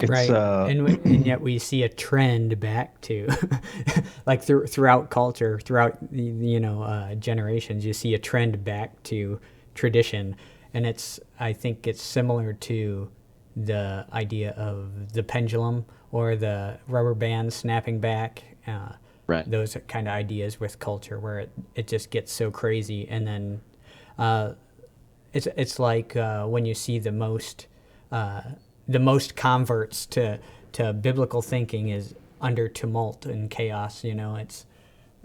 It's Right, and yet we see a trend back to, like throughout culture, throughout generations, you see a trend back to tradition, and I think it's similar to the idea of the pendulum or the rubber band snapping back. Right. Those kind of ideas with culture where it just gets so crazy, and then uh, it's like when you see the most converts to biblical thinking is under tumult and chaos. It's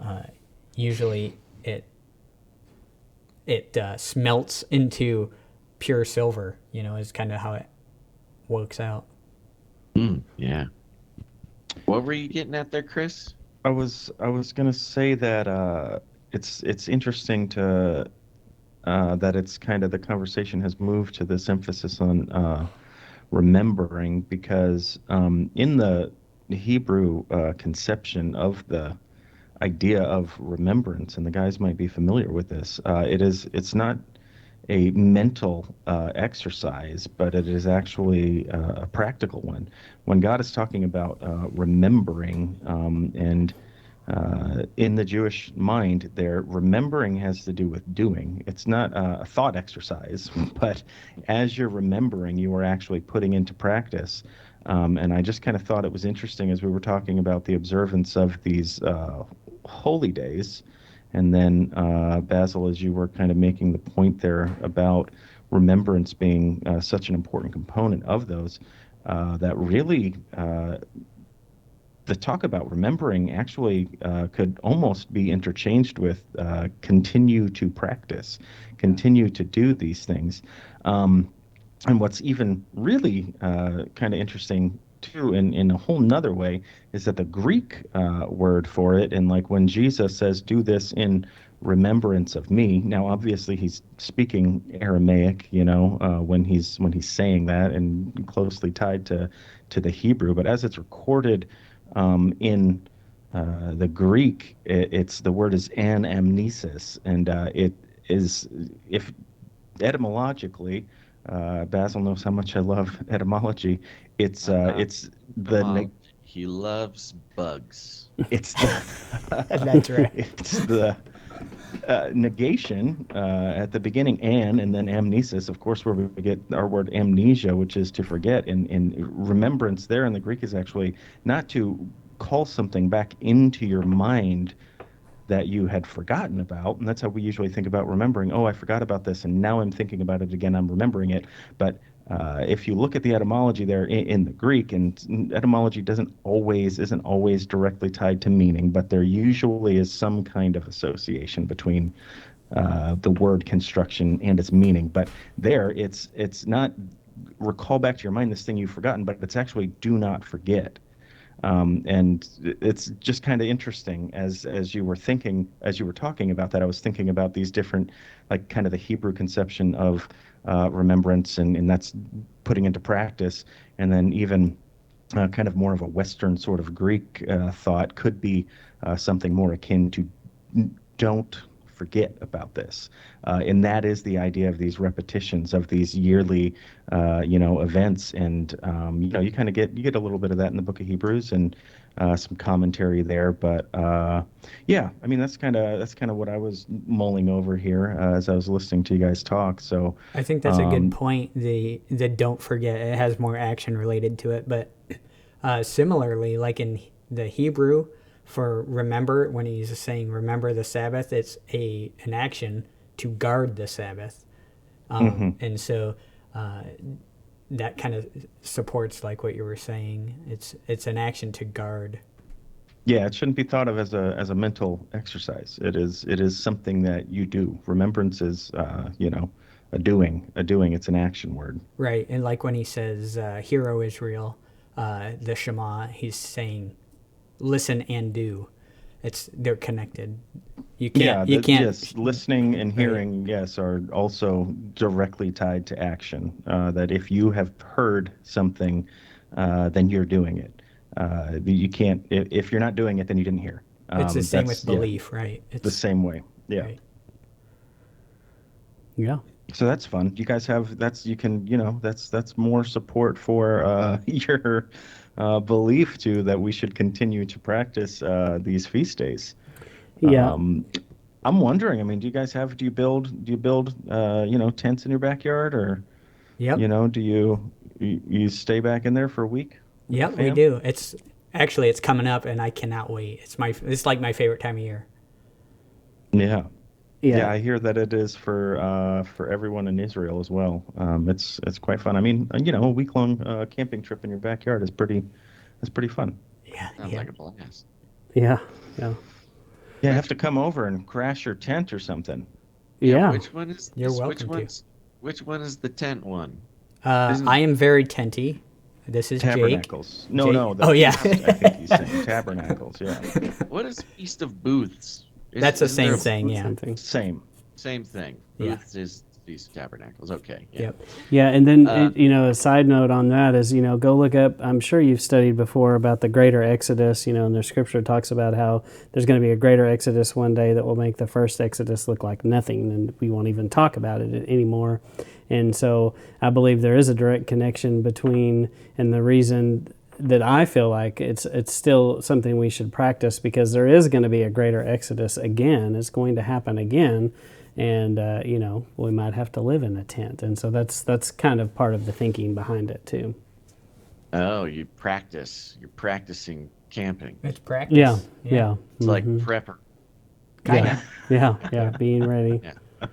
uh, usually it smelts into pure silver. Is kind of how it works out. Yeah. What were you getting at there, Chris? I was gonna say that it's interesting to that it's kind of the conversation has moved to this emphasis on remembering because in the Hebrew conception of the idea of remembrance, and the guys might be familiar with this, it's not a mental exercise, but it is actually a practical one. When God is talking about remembering, and in the Jewish mind, there remembering has to do with doing. It's not a thought exercise, but as you're remembering, you are actually putting into practice. And I just kind of thought it was interesting as we were talking about the observance of these holy days. And then, Basil, as you were kind of making the point there about remembrance being such an important component of those, that really the talk about remembering actually could almost be interchanged with continue to practice, continue to do these things. And what's even really kind of interesting too, in a whole nother way, is that the Greek word for it, and like when Jesus says, "Do this in remembrance of me." Now, obviously, he's speaking Aramaic, when he's saying that, and closely tied to the Hebrew. But as it's recorded in the Greek, it's the word is anamnesis, and it is if etymologically. Basil knows how much I love etymology. It's the Come on. He loves bugs. it's the That's right. it's the negation at the beginning, and then amnesis, of course, where we get our word amnesia, which is to forget. And remembrance there in the Greek is actually not to call something back into your mind that you had forgotten about. And that's how we usually think about remembering. Oh, I forgot about this, and now I'm thinking about it again. I'm remembering it. But if you look at the etymology there in the Greek, and etymology isn't always directly tied to meaning, but there usually is some kind of association between the word construction and its meaning. But there, it's not recall back to your mind this thing you've forgotten, but it's actually do not forget. And it's just kind of interesting as you were thinking, as you were talking about that, I was thinking about these different, like kind of the Hebrew conception of remembrance, and that's putting into practice, and then even kind of more of a Western sort of Greek thought could be something more akin to don't forget about this. And that is the idea of these repetitions of these yearly, events. And, you kind of get a little bit of that in the book of Hebrews and some commentary there. But yeah, I mean, that's kind of what I was mulling over here as I was listening to you guys talk. So I think that's a good point. The don't forget, it has more action related to it, but similarly, like in the Hebrew for remember, when he's saying remember the Sabbath, it's an action to guard the Sabbath, and so that kind of supports like what you were saying. It's an action to guard. yeah, it shouldn't be thought of as a mental exercise. It is something that you do. Remembrance is, a doing. A doing. It's an action word. Right, and like when he says, "Hear, O Israel," the Shema, he's saying, "Listen and do." They're connected. Yeah, You can't. yes, listening and Right, hearing, yes, are also directly tied to action. That if you have heard something, then you're doing it. You can't, if you're not doing it, then you didn't hear. it's the same with That's, yeah, belief, right? the It's same way. Yeah. right. Yeah. So that's fun. You guys have, you can, that's more support for your belief too that we should continue to practice these feast days. Yeah. Um, I'm wondering, I mean, do you build tents in your backyard, or, Yep, do you stay back in there for a week with the yep, we fam? do. It's coming up, and I cannot wait. It's like my favorite time of year. Yeah. Yeah, Yeah. I hear that it is for everyone in Israel as well. It's quite fun. I mean, a week-long camping trip in your backyard is pretty fun. Yeah, Sounds yeah. like a blast. Yeah. Yeah. Yeah, I have Which to come over and crash your tent or something. yeah, Yeah. which one is You're this? welcome to. Which one is the tent one? I Isn't am very tenty. This is Jake. Tabernacles. No, Jake. no, the Oh yeah, feast, I think he's saying. Tabernacles, yeah. what is Feast of Booths? that's the Isn't there same a thing. Yeah, Same thing. Same. same thing? Yeah. Booths is Feast of Tabernacles. Okay, yeah. yep. Yeah, and then Uh, a side note on that is go look up. I'm sure you've studied before about the greater Exodus. And the Scripture talks about how there's going to be a greater Exodus one day that will make the first Exodus look like nothing, and we won't even talk about it anymore. And so I believe there is a direct connection between, and the reason that I feel like it's still something we should practice, because there is going to be a greater Exodus again. It's going to happen again. And we might have to live in a tent, and so that's kind of part of the thinking behind it too. oh, you practice. You're practicing camping. It's practice. Yeah, yeah, It's like prepper. Kind of. yeah. Being ready. Yeah.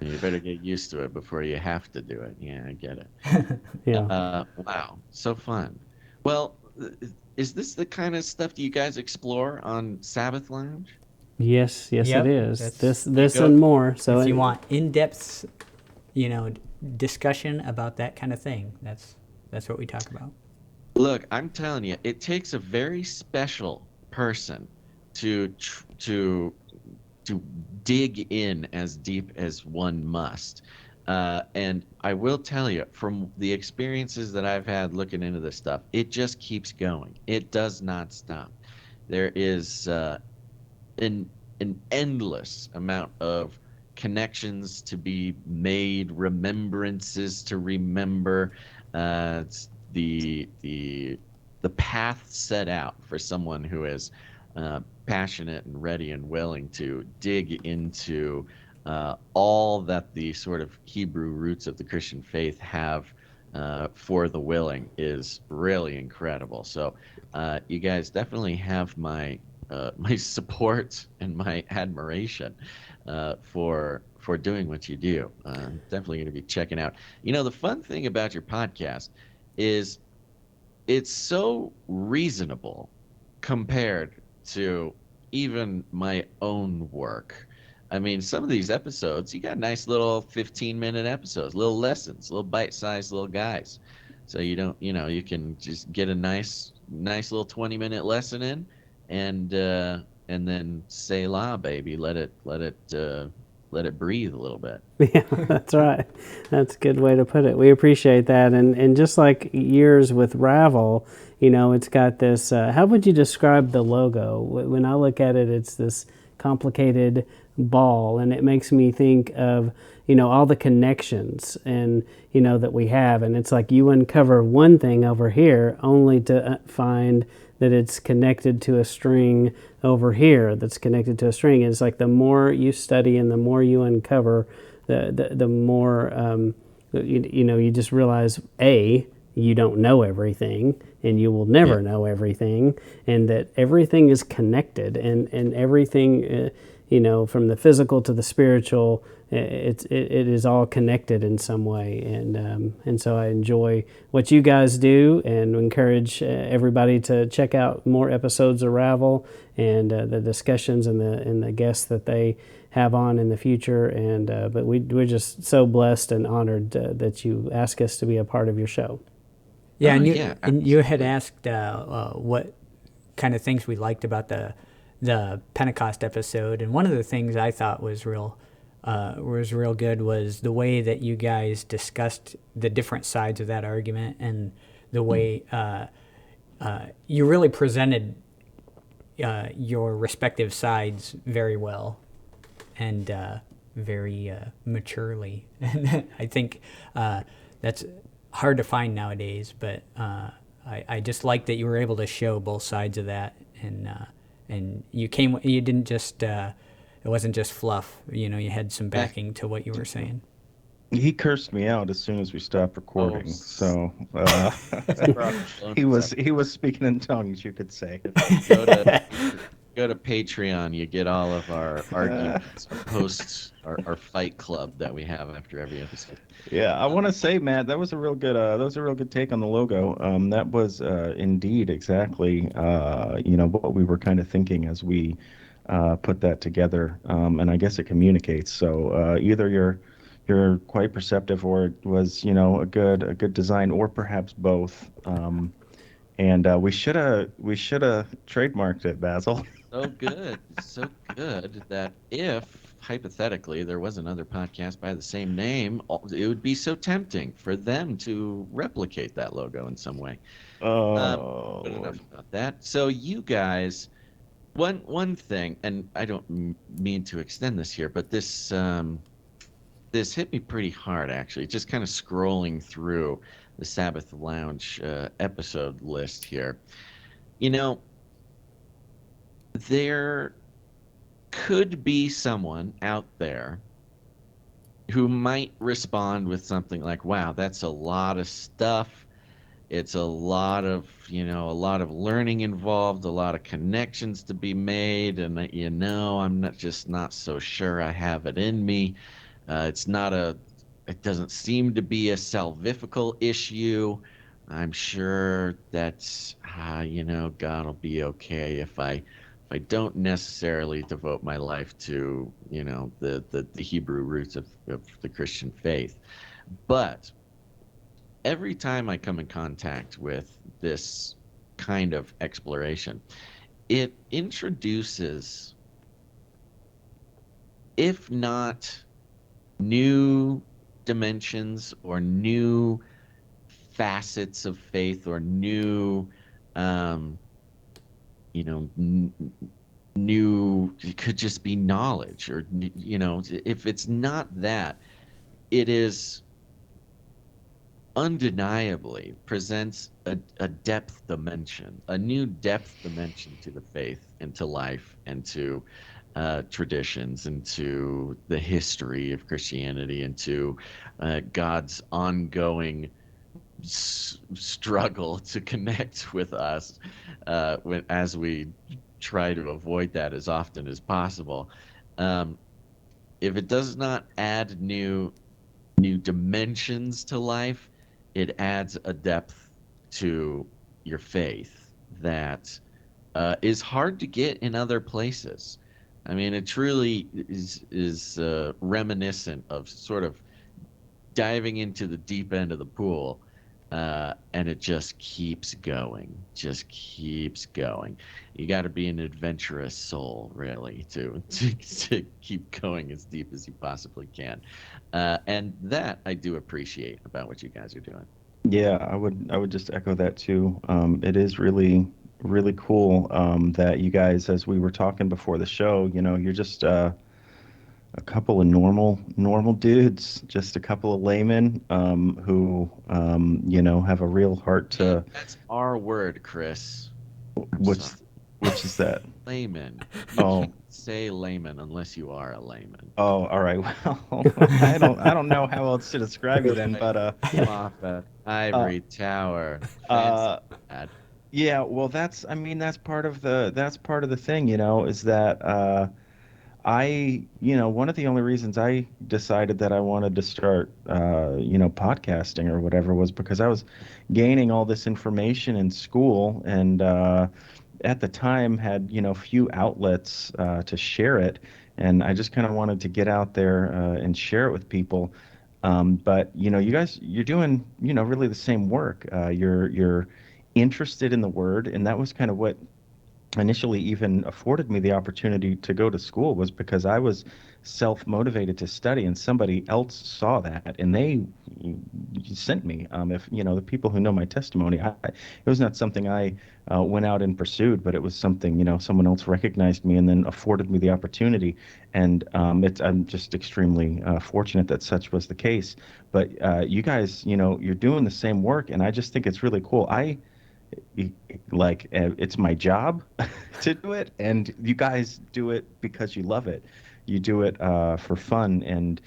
You better get used to it before you have to do it. Yeah, I get it. Yeah, Wow, so fun. Well, is this the kind of stuff that you guys explore on Sabbath Lounge? yes, Yep, it is. that's- This go- and more. So If you want in-depth, discussion about that kind of thing, that's what we talk about. Look, I'm telling you, it takes a very special person to dig in as deep as one must. And I will tell you, from the experiences that I've had looking into this stuff, it just keeps going. It does not stop. There is an endless amount of connections to be made, remembrances to remember. It's the path set out for someone who is passionate and ready and willing to dig into all that the sort of Hebrew roots of the Christian faith have for the willing is really incredible. So you guys definitely have my support and my admiration for doing what you do. Definitely going to be checking out. The fun thing about your podcast is it's so reasonable compared to even my own work. I mean, some of these episodes, you got nice little 15-minute episodes, little lessons, little bite-sized little guys. So you don't, you can just get a nice nice little 20-minute lesson in, and then say la, baby. Let it breathe a little bit. Yeah, that's right. That's a good way to put it. We appreciate that. And just like yours with Ravel, it's got this. How would you describe the logo? When I look at it, it's this complicated ball, and it makes me think of all the connections and that we have, and it's like you uncover one thing over here only to find that it's connected to a string over here that's connected to a string. And it's like the more you study and the more you uncover, the more you just realize you don't know everything, and you will never know everything, and that everything is connected, and everything from the physical to the spiritual, it is all connected in some way, and so I enjoy what you guys do, and encourage everybody to check out more episodes of Ravel, and the discussions and the guests that they have on in the future. And but we're just so blessed and honored that you ask us to be a part of your show. Yeah, Oh, and yeah, you had absolutely. asked what kind of things we liked about the Pentecost episode, and one of the things I thought was real good was the way that you guys discussed the different sides of that argument, and the way you really presented your respective sides very well, and very maturely. And I think that's hard to find nowadays, but I just like that you were able to show both sides of that, and you didn't just it wasn't just fluff. You had some Back. backing to what you were saying. He cursed me out as soon as we stopped Oh, recording. So probably he was speaking in tongues, you could say. if you go to Patreon, you get all of our arguments, our posts, our fight club that we have after every episode. Yeah, I Uh, want to say, Matt, that was a real good take on the logo. That was indeed exactly what we were kind of thinking as we put that together. And I guess it communicates. So either you're quite perceptive, or it was a good design, or perhaps both. And we should have trademarked it, Basil. so good that if hypothetically there was another podcast by the same name, it would be so tempting for them to replicate that logo in some way. Um, Oh but enough Lord. about that. So you guys, one thing, and I don't mean to extend this here, but this hit me pretty hard actually. Just kind of scrolling through the Sabbath Lounge episode list here. You know, there could be someone out there who might respond with something like, wow, that's a lot of stuff. It's a lot of learning involved, a lot of connections to be made. And, I'm not so sure I have it in me. It doesn't seem to be a salvifical issue. I'm sure that, God will be okay if I don't necessarily devote my life to, the Hebrew roots of the Christian faith. But every time I come in contact with this kind of exploration, it introduces, if not new dimensions or new facets of faith or new, um, new, it could just be knowledge or, if it's not that, it is undeniably presents a depth dimension, a new depth dimension to the faith and to life and to traditions and to the history of Christianity and to God's ongoing struggle to connect with us as we try to avoid that as often as possible. Um, if it does not add new dimensions to life, it adds a depth to your faith that is hard to get in other places. I mean, it truly is reminiscent of sort of diving into the deep end of the pool and it just keeps going, just keeps going. You got to be an adventurous soul, really, to keep going as deep as you possibly can. And that I do appreciate about what you guys are doing. Yeah, I would just echo that too. It is really really cool that you guys, as we were talking before the show, you're just a couple of normal dudes, just a couple of laymen who have a real heart to That's our word, Chris. I'm which sorry. which is that? Layman. You Oh, can't say layman unless you are a layman. oh, all right. Well, I don't know how else to describe you then, Like but off at uh Ivory Tower. Fancy uh lad. yeah, well I mean that's part of the thing, is that one of the only reasons I decided that I wanted to start, podcasting or whatever was because I was gaining all this information in school and at the time had, few outlets to share it. And I just kind of wanted to get out there and share it with people. But, you guys, you're doing, really the same work. You're interested in the word. And that was kind of what initially even afforded me the opportunity to go to school was because I was self-motivated to study and somebody else saw that and they sent me. If the people who know my testimony, it was not something I went out and pursued, but it was something someone else recognized me and then afforded me the opportunity. And I'm just extremely fortunate that such was the case. But you guys, you're doing the same work, and I just think it's really cool. Like it's my job to do it, and you guys do it because you love it. You do it for fun and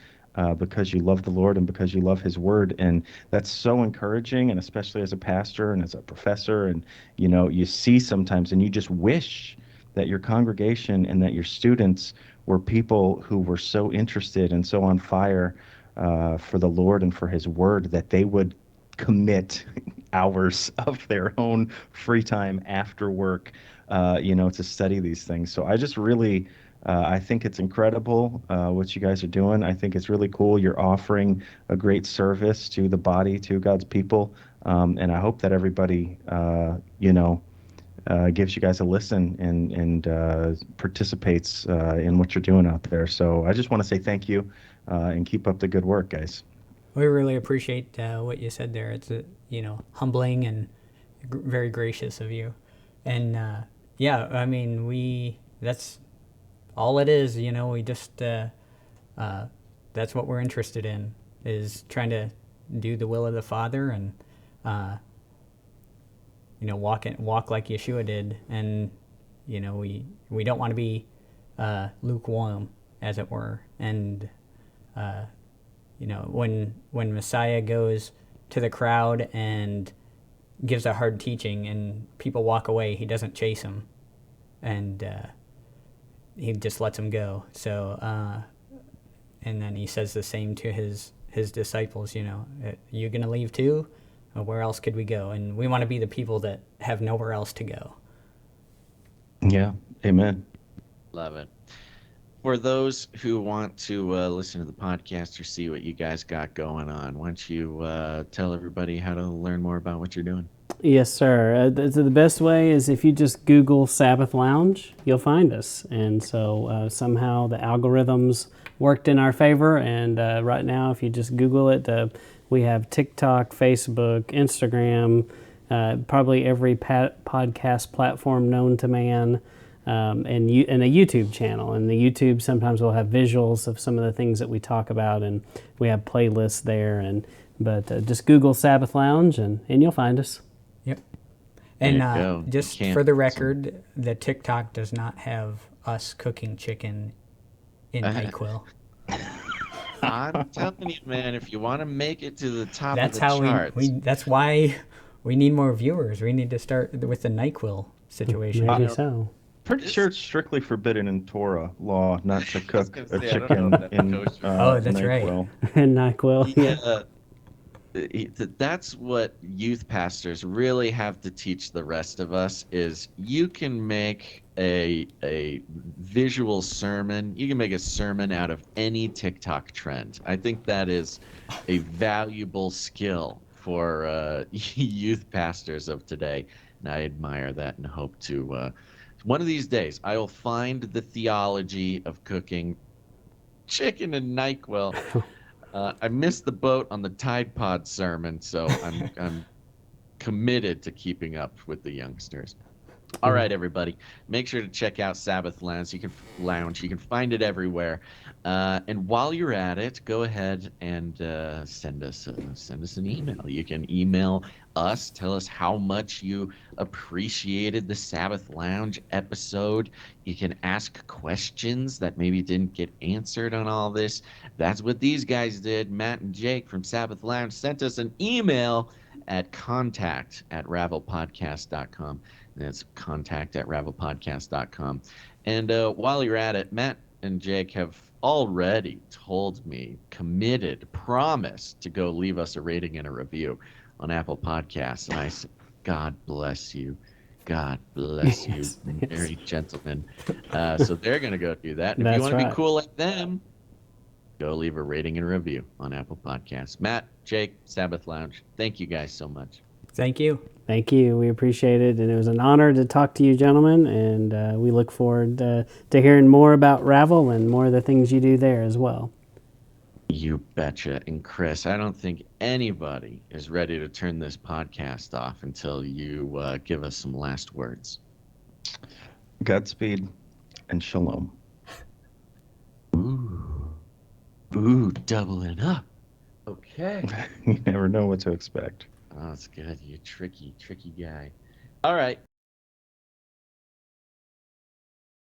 because you love the Lord and because you love His Word, and that's so encouraging. And especially as a pastor and as a professor, and you see sometimes, and you just wish that your congregation and that your students were people who were so interested and so on fire for the Lord and for His Word that they would commit hours of their own free time after work, to study these things. So I just really, I think it's incredible what you guys are doing. I think it's really cool. You're offering a great service to the body, to God's people, and I hope that everybody, gives you guys a listen and participates in what you're doing out there. So I just want to say thank you and keep up the good work, guys. We really appreciate what you said there. It's humbling and very gracious of you. And yeah, I mean, that's all it is. We just that's what we're interested in, is trying to do the will of the Father and walk like Yeshua did. And we don't want to be lukewarm, as it were. And when Messiah goes to the crowd and gives a hard teaching and people walk away, he doesn't chase them, and he just lets them go. So and then he says the same to his disciples. You gonna leave too? Or where else could we go? And we want to be the people that have nowhere else to go. Yeah, amen. Love it. For those who want to listen to the podcast or see what you guys got going on, why don't you tell everybody how to learn more about what you're doing? Yes, sir. The best way is if you just Google Sabbath Lounge, you'll find us. And so somehow the algorithms worked in our favor. And right now, if you just Google it, we have TikTok, Facebook, Instagram, probably every podcast platform known to man, and a YouTube channel. And the YouTube sometimes will have visuals of some of the things that we talk about, and we have playlists there. But just Google Sabbath Lounge, and you'll find us. Yep. There you And go. just You for the can't- record, the TikTok does not have us cooking chicken in NyQuil. I'm telling you, man, if you want to make it to the top That's of the how charts, we. That's why we need more viewers. We need to start with the NyQuil situation. Maybe so. Pretty sure it's strictly forbidden in Torah law not to cook gonna a say, I don't know chicken if that's in kosher. Oh, that's right. NyQuil. And NyQuil, yeah. That's what youth pastors really have to teach the rest of us is you can make a visual sermon. You can make a sermon out of any TikTok trend. I think that is a valuable skill for youth pastors of today, and I admire that and hope to. One of these days, I will find the theology of cooking chicken and NyQuil. I missed the boat on the Tide Pod sermon, so I'm committed to keeping up with the youngsters. All right, everybody. Make sure to check out Sabbath Lounge. You can find it everywhere. And while you're at it, go ahead and send us an email. You can email us. Tell us how much you appreciated the Sabbath Lounge episode. You can ask questions that maybe didn't get answered on all this. That's what these guys did. Matt and Jake from Sabbath Lounge sent us an email at contact@ravelpodcast.com. That's contact@ravelpodcast.com. And while you're at it, Matt and Jake have already told me, committed, promised to go leave us a rating and a review on Apple Podcasts. And I said, God bless you. God bless you, Yes. merry gentlemen. So they're going to go do that. And if you That's want to be right. cool like them, go leave a rating and review on Apple Podcasts. Matt, Jake, Sabbath Lounge, thank you guys so much. Thank you. Thank you. We appreciate it. And it was an honor to talk to you, gentlemen. And we look forward to hearing more about Ravel and more of the things you do there as well. You betcha. And Chris, I don't think anybody is ready to turn this podcast off until you give us some last words. Godspeed and shalom. Ooh, doubling up. Okay. You never know what to expect. Oh, that's good. You tricky guy. All right.